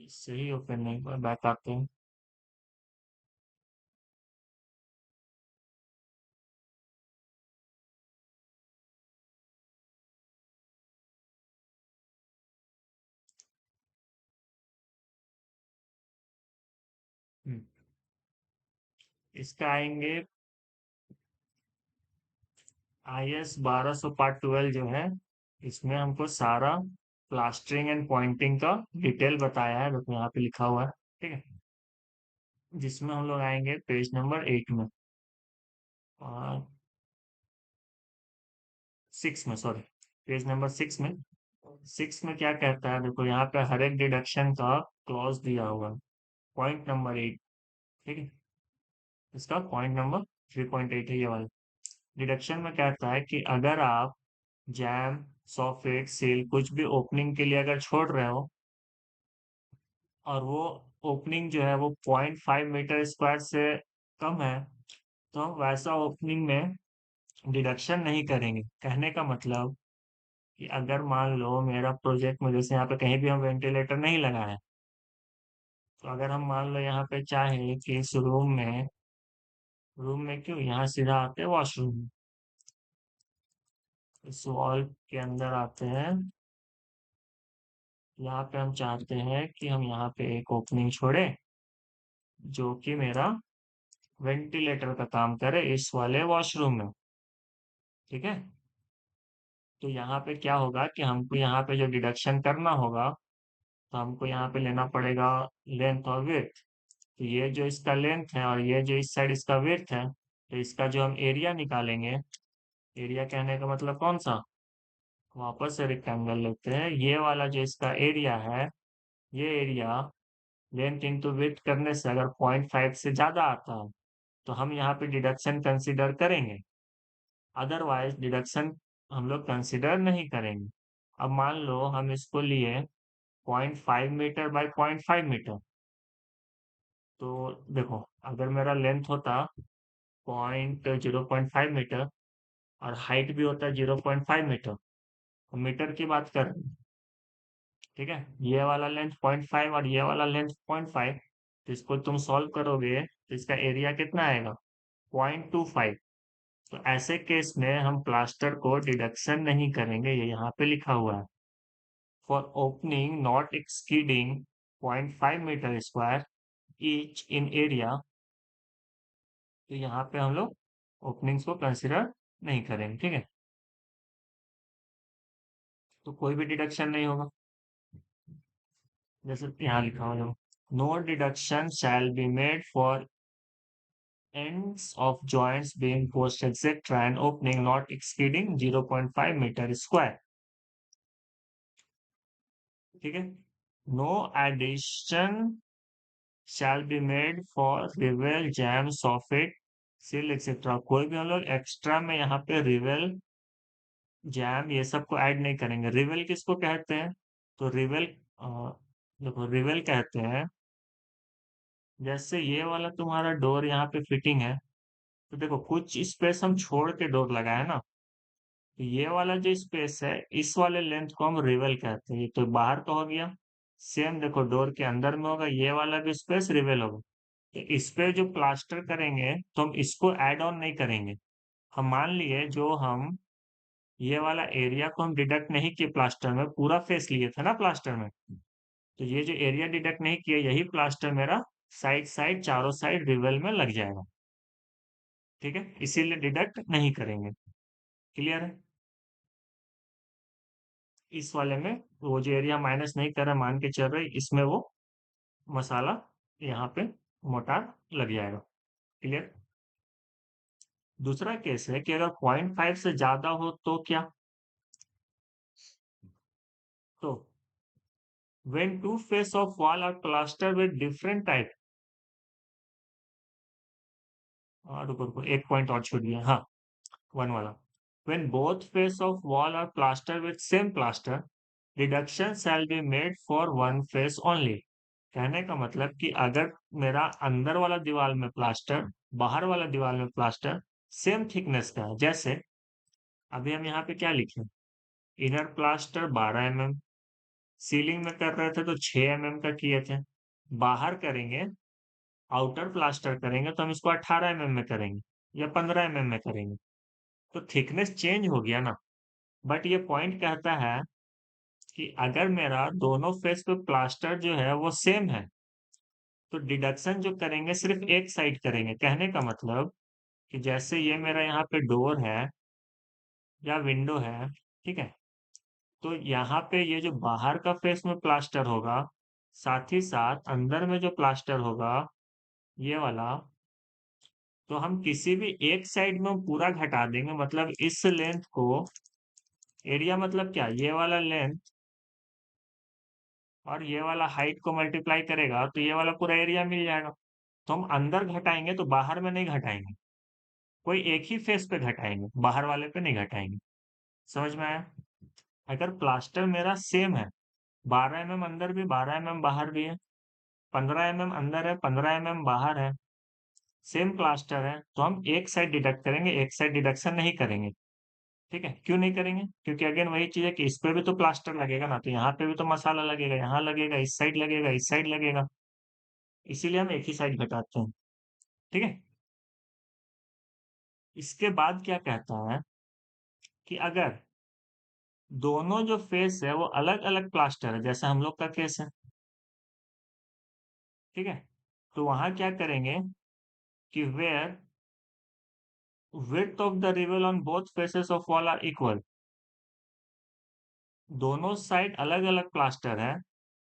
इससे ही ओपन नहीं, बैक आते हैं। हम्म, इसका आएंगे IS 1200 पार्ट 12 जो है, इसमें हमको सारा प्लास्टरिंग एंड पॉइंटिंग का डिटेल बताया है, देखो यहाँ पे लिखा हुआ है। ठीक है, जिसमें हम लोग आएंगे पेज नंबर 8 में, और 6 में, सॉरी, पेज नंबर 6 में। 6 में क्या कहता है, देखो यहाँ पे हर एक डिडक्शन का क्लॉज दिया हुआ है, पॉइंट नंबर 8। ठीक है, इसका पॉइंट नंबर 3.8 है ये वाला। डिडक्शन में कहता है कि अगर आप जैम, सॉफेट, सील कुछ भी ओपनिंग के लिए अगर छोड़ रहे हो, और वो ओपनिंग जो है वो 0.5 मीटर स्क्वायर से कम है, तो हम वैसा ओपनिंग में डिडक्शन नहीं करेंगे। कहने का मतलब कि अगर मान लो मेरा प्रोजेक्ट में जैसे यहाँ पे कहीं भी हम वेंटिलेटर नहीं लगाए, तो अगर हम मान लो यहाँ पे चाहे कि इस रूम में क्यों यहाँ सीधा आते हैं वॉशरूम में, इस वॉल के अंदर आते हैं, यहाँ पे हम चाहते हैं कि हम यहाँ पे एक ओपनिंग छोड़े जो कि मेरा वेंटिलेटर का काम करे इस वाले वॉशरूम में। ठीक है, तो यहाँ पे क्या होगा कि हमको यहाँ पे जो डिडक्शन करना होगा, तो हमको यहाँ पे लेना पड़ेगा लेंथ और विड्थ। तो ये जो इसका लेंथ है और ये जो इस साइड इसका विड्थ है, तो इसका जो हम एरिया निकालेंगे, एरिया कहने का मतलब कौन सा, वापस से रेक्टेंगल लेते हैं, ये वाला जो इसका एरिया है, ये एरिया लेंथ इंटू विड्थ करने से अगर 0.5 से ज्यादा आता है तो हम यहाँ पे डिडक्शन कंसीडर करेंगे, अदरवाइज डिडक्शन हम लोग कंसीडर नहीं करेंगे। अब मान लो हम इसको लिए 0.5 मीटर बाय 0.5 मीटर, तो देखो अगर मेरा लेंथ होता 0.5 मीटर और हाइट भी होता है 0.5 मीटर, मीटर की बात कर रहे हैं, ठीक है, ये वाला लेंथ 0.5 और ये वाला लेंथ 0.5, तो इसको तुम सॉल्व करोगे तो इसका एरिया कितना आएगा, 0.25। तो ऐसे केस में हम प्लास्टर को डिडक्शन नहीं करेंगे, ये यहाँ पे लिखा हुआ है, for opening not exceeding 0.5 metre square each in area, तो यहाँ पे हम लोग ओपनिंग्स को कंसिडर नहीं करेंगे। ठीक है, तो कोई भी डिडक्शन नहीं होगा, जैसे यहाँ लिखा हुआ है, no deduction shall be made for ends of joints being post etc and opening not exceeding 0.5 metre square. ठीक है, no addition shall be made for reveal jamb soffit sill etcetera, कोई भी हम लोग एक्स्ट्रा में यहाँ पे रिवेल जैम ये सब को ऐड नहीं करेंगे। रिवेल किसको कहते हैं, तो रिवेल देखो रिवेल कहते हैं, जैसे ये वाला तुम्हारा डोर यहाँ पे फिटिंग है, तो देखो कुछ स्पेस हम छोड़ के डोर लगाए ना, तो ये वाला जो स्पेस है इस वाले लेंथ को हम रिवेल कहते हैं। ये तो बाहर का हो गया, सेम देखो डोर के अंदर में होगा ये वाला भी स्पेस रिवेल होगा। तो इस पे जो प्लास्टर करेंगे तो हम इसको ऐड ऑन नहीं करेंगे। हम मान लिए जो हम ये वाला एरिया को हम डिडक्ट नहीं किए प्लास्टर में, पूरा फेस लिए थे ना प्लास्टर में, तो ये जो एरिया डिडक्ट नहीं किया यही प्लास्टर मेरा साइड साइड चारों साइड रिवेल में लग जाएगा। ठीक है, इसीलिए डिडक्ट नहीं करेंगे। क्लियर है, इस वाले में वो जो एरिया माइनस नहीं कर रहा मान के चल रहे इसमें वो मसाला यहाँ पे मोटा लग जाएगा। क्लियर। दूसरा केस है कि अगर 0.5 से ज्यादा हो तो क्या, तो when two face of wall are plastered with different type, रुको रुको एक पॉइंट और छूट गया, हाँ वन वाला, when both face of wall are plastered with same plaster reduction shall be made for one face only। कहने का मतलब कि अगर मेरा अंदर वाला दीवार में प्लास्टर बाहर वाला दीवार में प्लास्टर सेम थिकनेस का है, जैसे अभी हम यहाँ पे क्या लिखे, इनर प्लास्टर 12 mm, सीलिंग में कर रहे थे तो 6 mm का किए थे, बाहर करेंगे आउटर प्लास्टर करेंगे तो हम इसको 18 mm में करेंगे या 15 mm में करेंगे, तो थिकनेस चेंज हो गया ना। बट ये पॉइंट कहता है कि अगर मेरा दोनों फेस पे प्लास्टर जो है वो सेम है तो डिडक्शन जो करेंगे सिर्फ एक साइड करेंगे। कहने का मतलब कि जैसे ये मेरा यहाँ पे डोर है या विंडो है, ठीक है, तो यहाँ पे ये जो बाहर का फेस में प्लास्टर होगा साथ ही साथ अंदर में जो प्लास्टर होगा ये वाला, तो हम किसी भी एक साइड में पूरा घटा देंगे, मतलब इस लेंथ को, एरिया मतलब क्या, ये वाला लेंथ और ये वाला हाइट को मल्टीप्लाई करेगा तो ये वाला पूरा एरिया मिल जाएगा। तो हम अंदर घटाएंगे तो बाहर में नहीं घटाएंगे, कोई एक ही फेस पे घटाएंगे, बाहर वाले पे नहीं घटाएंगे। समझ में आया। अगर प्लास्टर मेरा सेम है, 12 mm अंदर भी 12 mm बाहर भी है, 15 mm अंदर है 15 mm बाहर है, सेम प्लास्टर है तो हम एक साइड डिडक्ट करेंगे, एक साइड डिडक्शन नहीं करेंगे। ठीक है, क्यों नहीं करेंगे? क्योंकि अगेन वही चीज है कि इस पे भी तो प्लास्टर लगेगा ना, तो यहाँ पे भी तो मसाला लगेगा, यहाँ लगेगा, इस साइड लगेगा, इस साइड लगेगा, इसीलिए हम एक ही साइड घटाते हैं। ठीक है। इसके बाद क्या कहता है कि अगर दोनों जो फेस है वो अलग अलग प्लास्टर है, जैसे हम लोग का केस है, ठीक है, तो वहां क्या करेंगे कि where width of the rivel on both faces of wall are equal, दोनों साइड अलग अलग प्लास्टर है,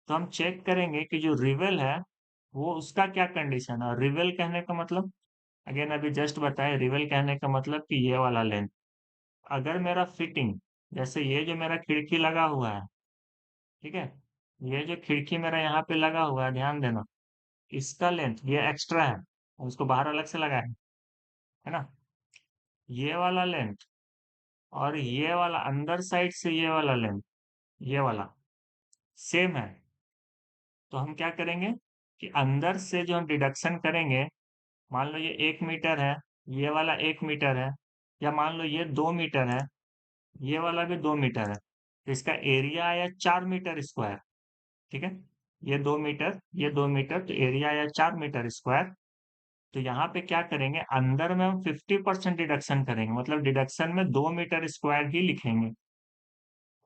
तो हम चेक करेंगे कि जो रिवेल है वो उसका क्या कंडीशन है। रिवेल कहने का मतलब, अगेन अभी जस्ट बताए, रिवेल कहने का मतलब कि ये वाला लेंथ, अगर मेरा फिटिंग, जैसे ये जो मेरा खिड़की लगा हुआ है, ठीक है, ये जो खिड़की मेरा यहाँ पे लगा हुआ है, ध्यान देना, इसका लेंथ ये एक्स्ट्रा है, और इसको बाहर अलग से लगा है ना, ये वाला लेंथ और ये वाला अंदर साइड से ये वाला लेंथ, ये वाला सेम है। तो हम क्या करेंगे कि अंदर से जो हम डिडक्शन करेंगे, मान लो ये 1 मीटर है, ये वाला 1 मीटर है, या मान लो ये 2 मीटर है, ये वाला भी 2 मीटर है, तो इसका एरिया आया 4 मीटर स्क्वायर। ठीक है, ये 2 मीटर, ये 2 मीटर, तो एरिया आया 4 मीटर स्क्वायर। तो यहाँ पे क्या करेंगे, अंदर में हम 50% डिडक्शन करेंगे, मतलब डिडक्शन में 2 मीटर स्क्वायर ही लिखेंगे,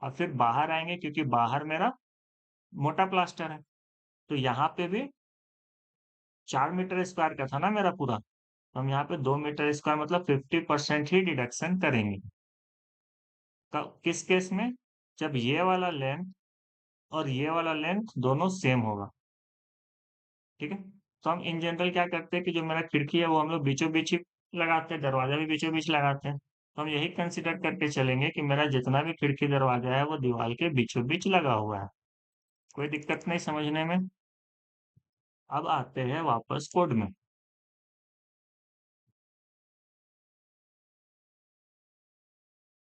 और फिर बाहर आएंगे क्योंकि बाहर मेरा मोटा प्लास्टर है, तो यहाँ पे भी 4 मीटर स्क्वायर का था ना मेरा पूरा, तो हम यहाँ पे 2 मीटर स्क्वायर मतलब 50% ही डिडक्शन करेंगे। किस केस में? जब ये वाला लेंथ और ये वाला लेंथ दोनों सेम होगा। ठीक है, तो हम इन जनरल क्या करते हैं कि जो मेरा खिड़की है वो हम लोग बीचों बीच ही लगाते हैं, दरवाजा भी बीचों बीच लगाते हैं, तो हम यही कंसिडर करके चलेंगे कि मेरा जितना भी खिड़की दरवाजा है वो दीवार के बीचों बीच लगा हुआ है। कोई दिक्कत नहीं समझने में। अब आते हैं वापस कोड में।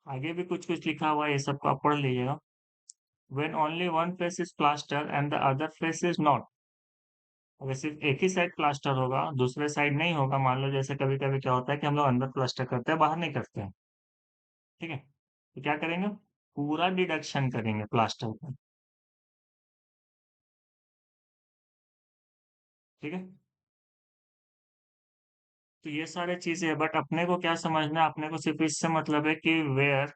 आगे भी कुछ कुछ लिखा हुआ है, ये सबको आप पढ़ लीजिएगा। When only one face is plaster and the other face is not, अगर सिर्फ एक ही साइड प्लास्टर होगा, दूसरे साइड नहीं होगा, मान लो जैसे कभी कभी क्या होता है कि हम लोग अंदर प्लास्टर करते हैं, बाहर नहीं करते हैं, ठीक है, तो क्या करेंगे, पूरा डिडक्शन करेंगे प्लास्टर का। ठीक है, तो ये सारे चीजें है, बट अपने को क्या समझना है, अपने को सिर्फ इससे मतलब है कि where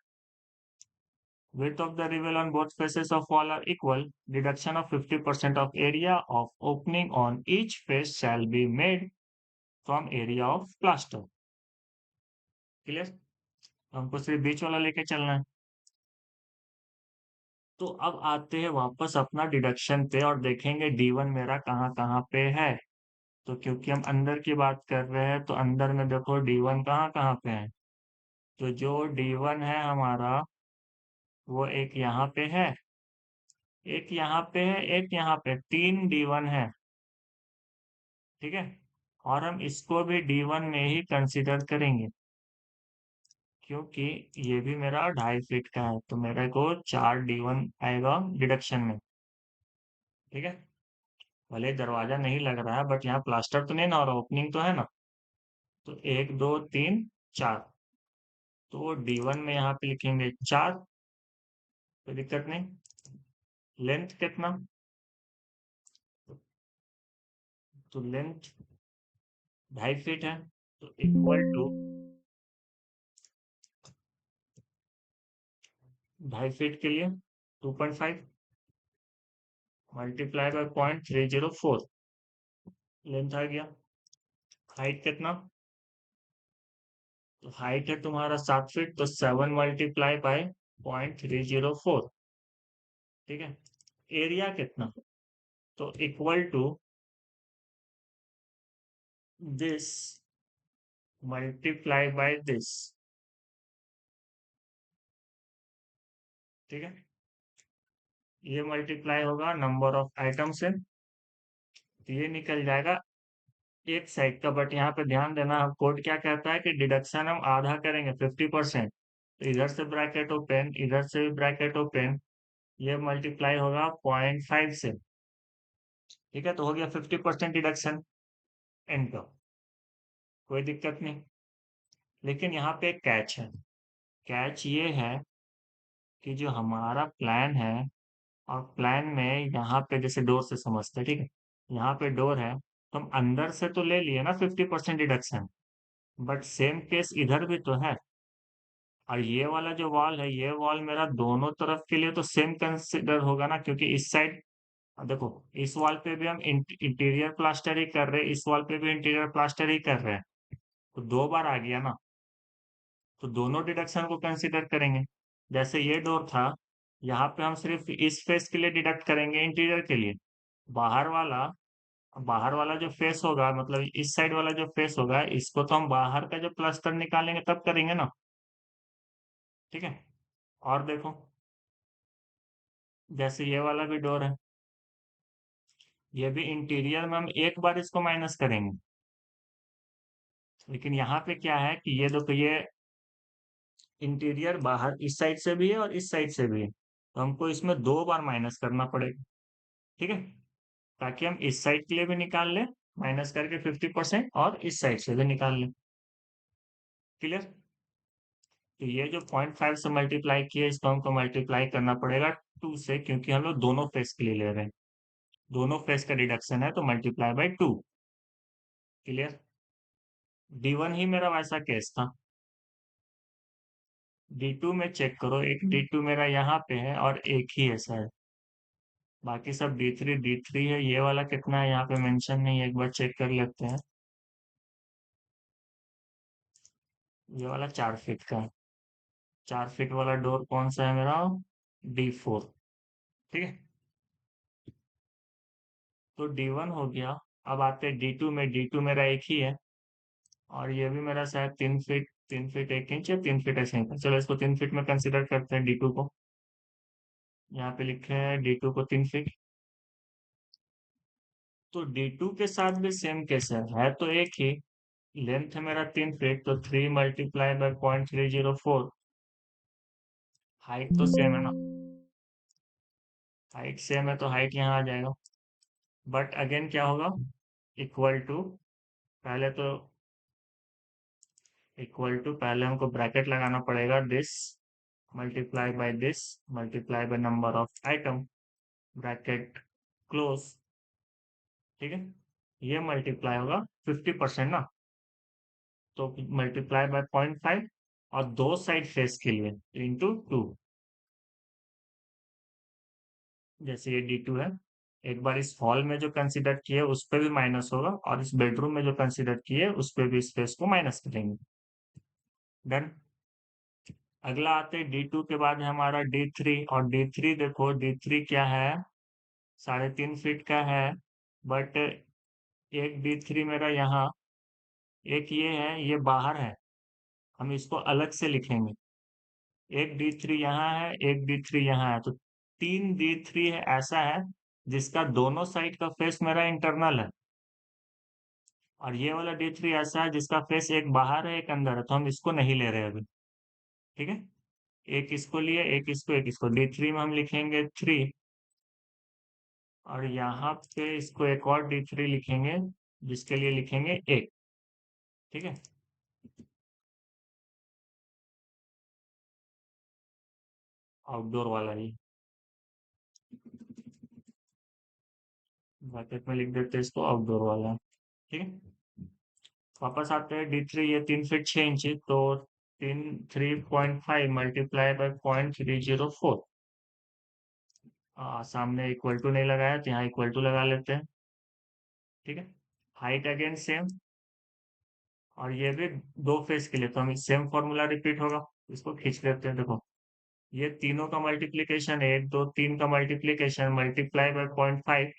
width of the rivel on both faces of wall are equal, deduction of 50% of area of opening on each face shall be made from area of plaster। Clear? हमको सिर्फ बीच वाला लेके चलना है। तो अब आते हैं वापस अपना डिडक्शन पे और देखेंगे D1 मेरा कहाँ कहाँ पे है। तो क्योंकि हम अंदर की बात कर रहे हैं तो अंदर में देखो D1 कहाँ कहाँ पे है। तो जो D1 है हमारा वो एक यहाँ पे है, एक यहाँ पे है, एक यहाँ पे, 3 D1 है। ठीक है, और हम इसको भी D1 में ही कंसिडर करेंगे क्योंकि ये भी मेरा 2.5 फीट का है, तो मेरे को 4D1 आएगा डिडक्शन में। ठीक है, भले दरवाजा नहीं लग रहा है बट यहाँ प्लास्टर तो नहीं ना, और ओपनिंग तो है ना, तो 1 2 3 4, तो D1 में यहाँ पे लिखेंगे 4, कोई दिक्कत नहीं। लेंथ कितना? तो लेंथ 2.5 फीट है, तो इक्वल टू 2.5 फीट के लिए 2.5 मल्टीप्लाई बाय 0.304 लेंथ आ गया। हाइट कितना? तो हाइट है तुम्हारा 7 फीट, तो 7 मल्टीप्लाई बाय 0.304। ठीक है, एरिया कितना? तो equal to this multiply by this. ठीक है, ये मल्टीप्लाई होगा नंबर ऑफ आइटम से, तो ये निकल जाएगा एक साइड का, बट यहाँ पे ध्यान देना, हम कोड क्या कहता है कि डिडक्शन हम आधा करेंगे 50%, तो इधर से ब्रैकेट ओपन, इधर से भी ब्रैकेट ओपन, ये मल्टीप्लाई होगा 0.5 से। ठीक है, तो हो गया 50% डिडक्शन। एंटर। कोई दिक्कत नहीं। लेकिन यहाँ पे एक कैच है। कैच ये है कि जो हमारा प्लान है, और प्लान में यहाँ पे जैसे डोर से समझते हैं, ठीक है, यहाँ पे डोर है तो हम अंदर से तो ले लिए ना 50% डिडक्शन, बट सेम केस इधर भी तो है। और ये वाला जो वॉल है, ये वॉल मेरा दोनों तरफ के लिए तो सेम कंसिडर होगा ना, क्योंकि इस साइड देखो, इस वॉल पे भी हम इंटीरियर प्लास्टर ही कर रहे हैं, इस वॉल पे भी इंटीरियर प्लास्टर ही कर रहे हैं, तो दो बार आ गया ना, तो दोनों डिडक्शन को कंसिडर करेंगे। जैसे ये डोर था, यहाँ पे हम सिर्फ इस फेस के लिए डिडक्ट करेंगे इंटीरियर के लिए। बाहर वाला बाहर वाला जो फेस होगा, मतलब इस साइड वाला जो फेस होगा, इसको तो हम बाहर का जो प्लास्टर निकालेंगे तब करेंगे ना। ठीक है। और देखो, जैसे ये वाला भी डोर है, ये भी इंटीरियर में हम एक बार इसको माइनस करेंगे। लेकिन यहाँ पे क्या है कि ये देखो, ये इंटीरियर बाहर इस साइड से भी है और इस साइड से भी है, तो हमको इसमें दो बार माइनस करना पड़ेगा। ठीक है, ताकि हम इस साइड के लिए भी निकाल लें माइनस करके 50%, और इस साइड से भी निकाल लें। क्लियर। तो ये जो 0.5 से मल्टीप्लाई किया, इसको हमको मल्टीप्लाई करना पड़ेगा 2 से, क्योंकि हम लोग दोनों फेस के लिए ले रहे हैं, दोनों फेस का डिडक्शन है, तो मल्टीप्लाई बाय 2। क्लियर। D1 ही मेरा वैसा केस था। D2 में चेक करो, एक D2 मेरा यहाँ पे है और एक ही है शायद, बाकी सब D3 है। ये वाला कितना है यहाँ पे मेंशन नहीं है, एक बार चेक कर लेते हैं। ये वाला 4 फीट का है। 4 फीट वाला डोर कौन सा है मेरा? D4। ठीक है, तो D1 हो गया। अब आते हैं D2 में। D2 मेरा एक ही है, और ये भी मेरा शायद 3 फीट, 3 फीट 1 इंच या 3 फीट ऐसे ही था। चलो इसको 3 फीट में कंसिडर करते हैं D2 को। यहाँ पे लिखे हैं D2 को 3 फीट। तो D2 के साथ भी सेम केस है तो एक ही। लेंथ है मेरा 3 फीट, तो 3 × 0.304। हाइट तो सेम है ना, हाइट सेम है तो हाइट यहाँ आ जाएगा। बट अगेन क्या होगा, इक्वल टू, पहले तो इक्वल टू, पहले हमको ब्रैकेट लगाना पड़ेगा, this multiply by this multiply by number of item, bracket close. ठीक है, ये मल्टीप्लाई होगा 50% ना, तो मल्टीप्लाई बाय 0.5, और दो साइड फेस के लिए इंटू 2। जैसे ये D2 है, एक बार इस हॉल में जो कंसिडर किए उस पे भी माइनस होगा, और इस बेडरूम में जो कंसिडर किए उस पे भी इस फेस को माइनस करेंगे। डन। अगला आते हैं D2 के बाद है हमारा D3, और D3 देखो, D3 क्या है, 3.5 फीट का है, बट एक D3 मेरा यहाँ, एक ये है, ये बाहर है, हम इसको अलग से लिखेंगे। एक D3 यहाँ है, एक D3 यहाँ है, तो 3 D3 है, ऐसा है जिसका दोनों साइड का फेस मेरा इंटरनल है। और ये वाला D3 ऐसा है जिसका फेस एक बाहर है एक अंदर है, तो हम इसको नहीं ले रहे अभी। ठीक है, एक इसको लिए, एक इसको D3 में हम लिखेंगे 3, और यहाँ पे इसको एक और D3 लिखेंगे, जिसके लिए लिखेंगे 1। ठीक है, आउटडोर वाला ही ब्रैकेट में लिख देते हैं इसको, आउटडोर वाला। ठीक है, वापस आते हैं D3, ये 3 फीट 6 इंच, तो 3.5 मल्टीप्लाई बाय 0.304। सामने इक्वल टू नहीं लगाया तो यहाँ इक्वल टू लगा लेते हैं। ठीक है, हाइट अगेन सेम, और ये भी दो फेस के लिए, तो हम सेम फॉर्मूला रिपीट होगा, इसको खींच लेते हैं। देखो, ये तीनों का मल्टीप्लीकेशन, 1 2 3 का मल्टीप्लीकेशन, मल्टीप्लाई बाय 0.5,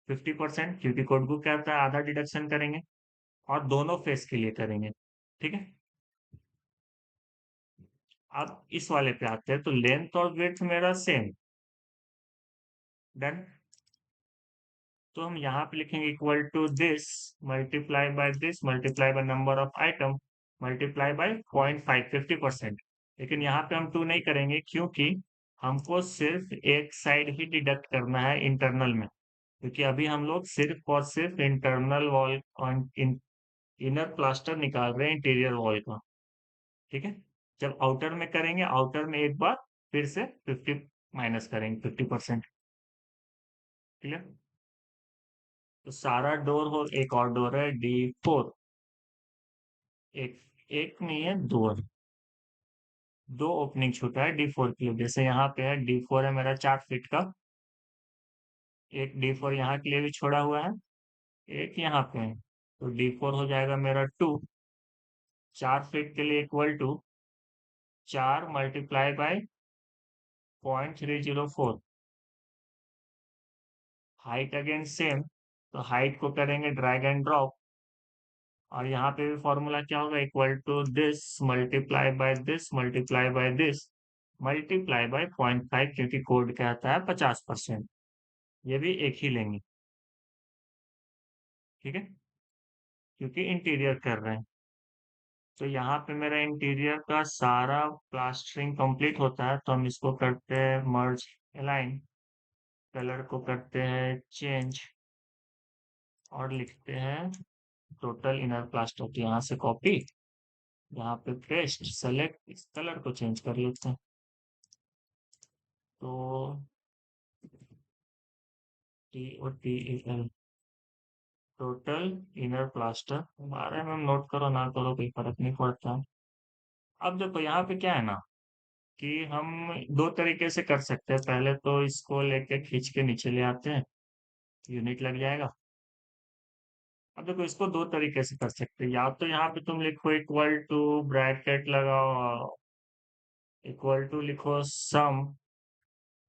50%, क्योंकि कोड बुक क्या होता है, आधा डिडक्शन करेंगे, और दोनों फेस के लिए करेंगे। ठीक है, अब इस वाले पे आते हैं, तो लेंथ और विड्थ मेरा सेम। डन। तो हम यहाँ पे लिखेंगे equal to this multiply by this multiply by number of item multiply by 0.5, 50%। लेकिन यहाँ पे हम 2 नहीं करेंगे, क्योंकि हमको सिर्फ एक साइड ही डिडक्ट करना है इंटरनल में, क्योंकि अभी हम लोग सिर्फ और सिर्फ इंटरनल वॉल इनर प्लास्टर निकाल रहे हैं इंटीरियर वॉल का। ठीक है। जब आउटर में करेंगे, आउटर में एक बार फिर से 50 माइनस करेंगे, 50%। क्लियर। तो सारा डोर हो, एक और डोर है D4। एक एक नहीं है, दो है। दो ओपनिंग छूटा है D4 के लिए। जैसे यहाँ पे है D4 है मेरा 4 फीट का। एक D4 यहाँ के लिए भी छोड़ा हुआ है, एक यहाँ पे है। तो D4 हो जाएगा मेरा 2। 4 फीट के लिए equal to 4 × 0.304। Height again same, तो हाइट को करेंगे ड्रैग एंड ड्रॉप। और यहाँ पे भी फॉर्मूला क्या होगा, equal to this multiply by this multiply by this multiply by 0.5, क्योंकि कोड कहता है 50%। ये भी एक ही लेंगे। ठीक है, क्योंकि इंटीरियर कर रहे हैं। तो यहाँ पे मेरा इंटीरियर का सारा प्लास्टरिंग कंप्लीट होता है, तो हम इसको करते हैं मर्ज अलाइन। कलर को करते हैं चेंज और लिखते हैं टोटल इनर प्लास्टर। तो यहाँ से कॉपी, यहाँ पे पेस्ट, सेलेक्ट, इस कलर को चेंज कर लेते हैं। तो TOTAL, टोटल इनर प्लास्टर। बारे में नोट करो ना करो कोई फर्क नहीं पड़ता। अब देखो यहाँ पे क्या है ना, कि हम दो तरीके से कर सकते हैं। पहले तो इसको लेके खींच के नीचे ले आते हैं, यूनिट लग जाएगा। अब देखो इसको दो तरीके से कर सकते हैं। या तो यहाँ पे तुम लिखो इक्वल टू, ब्रैकेट लगाओ, इक्वल टू लिखो सम,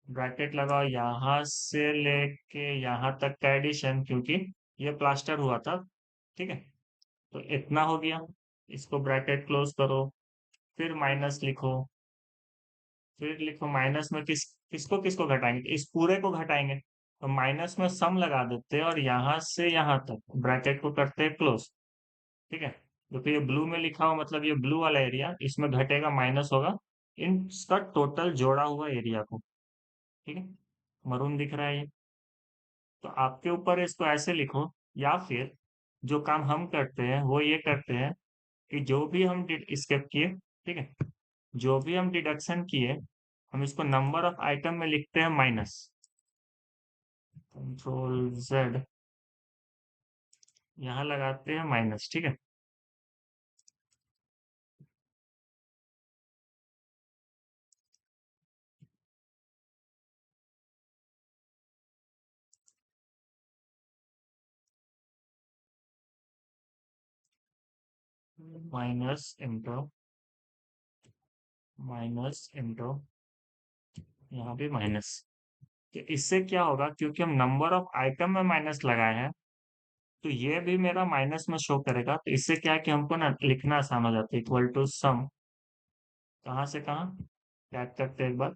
ब्रैकेट लगाओ, यहाँ से लेके यहाँ तक का एडिशन, क्योंकि ये प्लास्टर हुआ था। ठीक है, तो इतना हो गया। इसको ब्रैकेट क्लोज करो, फिर माइनस लिखो। फिर लिखो माइनस में किसको किसको घटाएंगे, इस पूरे को घटाएंगे। तो माइनस में सम लगा देते हैं और यहाँ से यहाँ तक ब्रैकेट को करते हैं क्लोज। ठीक है। तो ये ब्लू में लिखा हो, मतलब ये ब्लू वाला एरिया इसमें घटेगा, माइनस होगा इसका टोटल जोड़ा हुआ एरिया को। ठीक है, मरून दिख रहा है ये। तो आपके ऊपर इसको ऐसे लिखो, या फिर जो काम हम करते हैं वो ये करते हैं कि जो भी हम स्केप किए, ठीक है, जो भी हम डिडक्शन किए, हम इसको नंबर ऑफ आइटम में लिखते हैं माइनस। Ctrl Z, यहाँ लगाते हैं माइनस। ठीक है, माइनस इंटू माइनस इंटू यहाँ भी माइनस। तो इससे क्या होगा, क्योंकि हम नंबर ऑफ आइटम में माइनस लगाए हैं, तो ये भी मेरा माइनस में शो करेगा। तो इससे क्या है कि हमको ना लिखना आसान हो जाता है, इक्वल टू सम, कहाँ से कहाँ टैग करते हैं एक बार,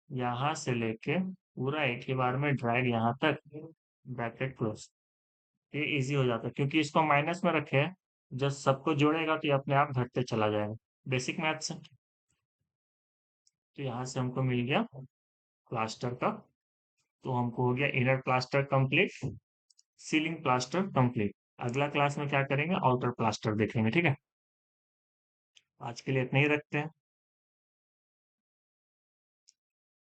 यहाँ से लेके पूरा एक ही बार में ड्रैग यहाँ तक, ब्रैकेट क्लोज। ये इजी हो जाता है, क्योंकि इसको माइनस में रखे हैं। जब सबको जोड़ेगा तो ये अपने आप घटते चला जाएगा, बेसिक मैथ से। तो यहाँ से हमको मिल गया प्लास्टर का। तो हमको हो गया inner plaster complete, ceiling plaster complete. अगला क्लास में क्या करेंगे, आउटर प्लास्टर देखेंगे। ठीक है, आज के लिए इतना ही रखते हैं।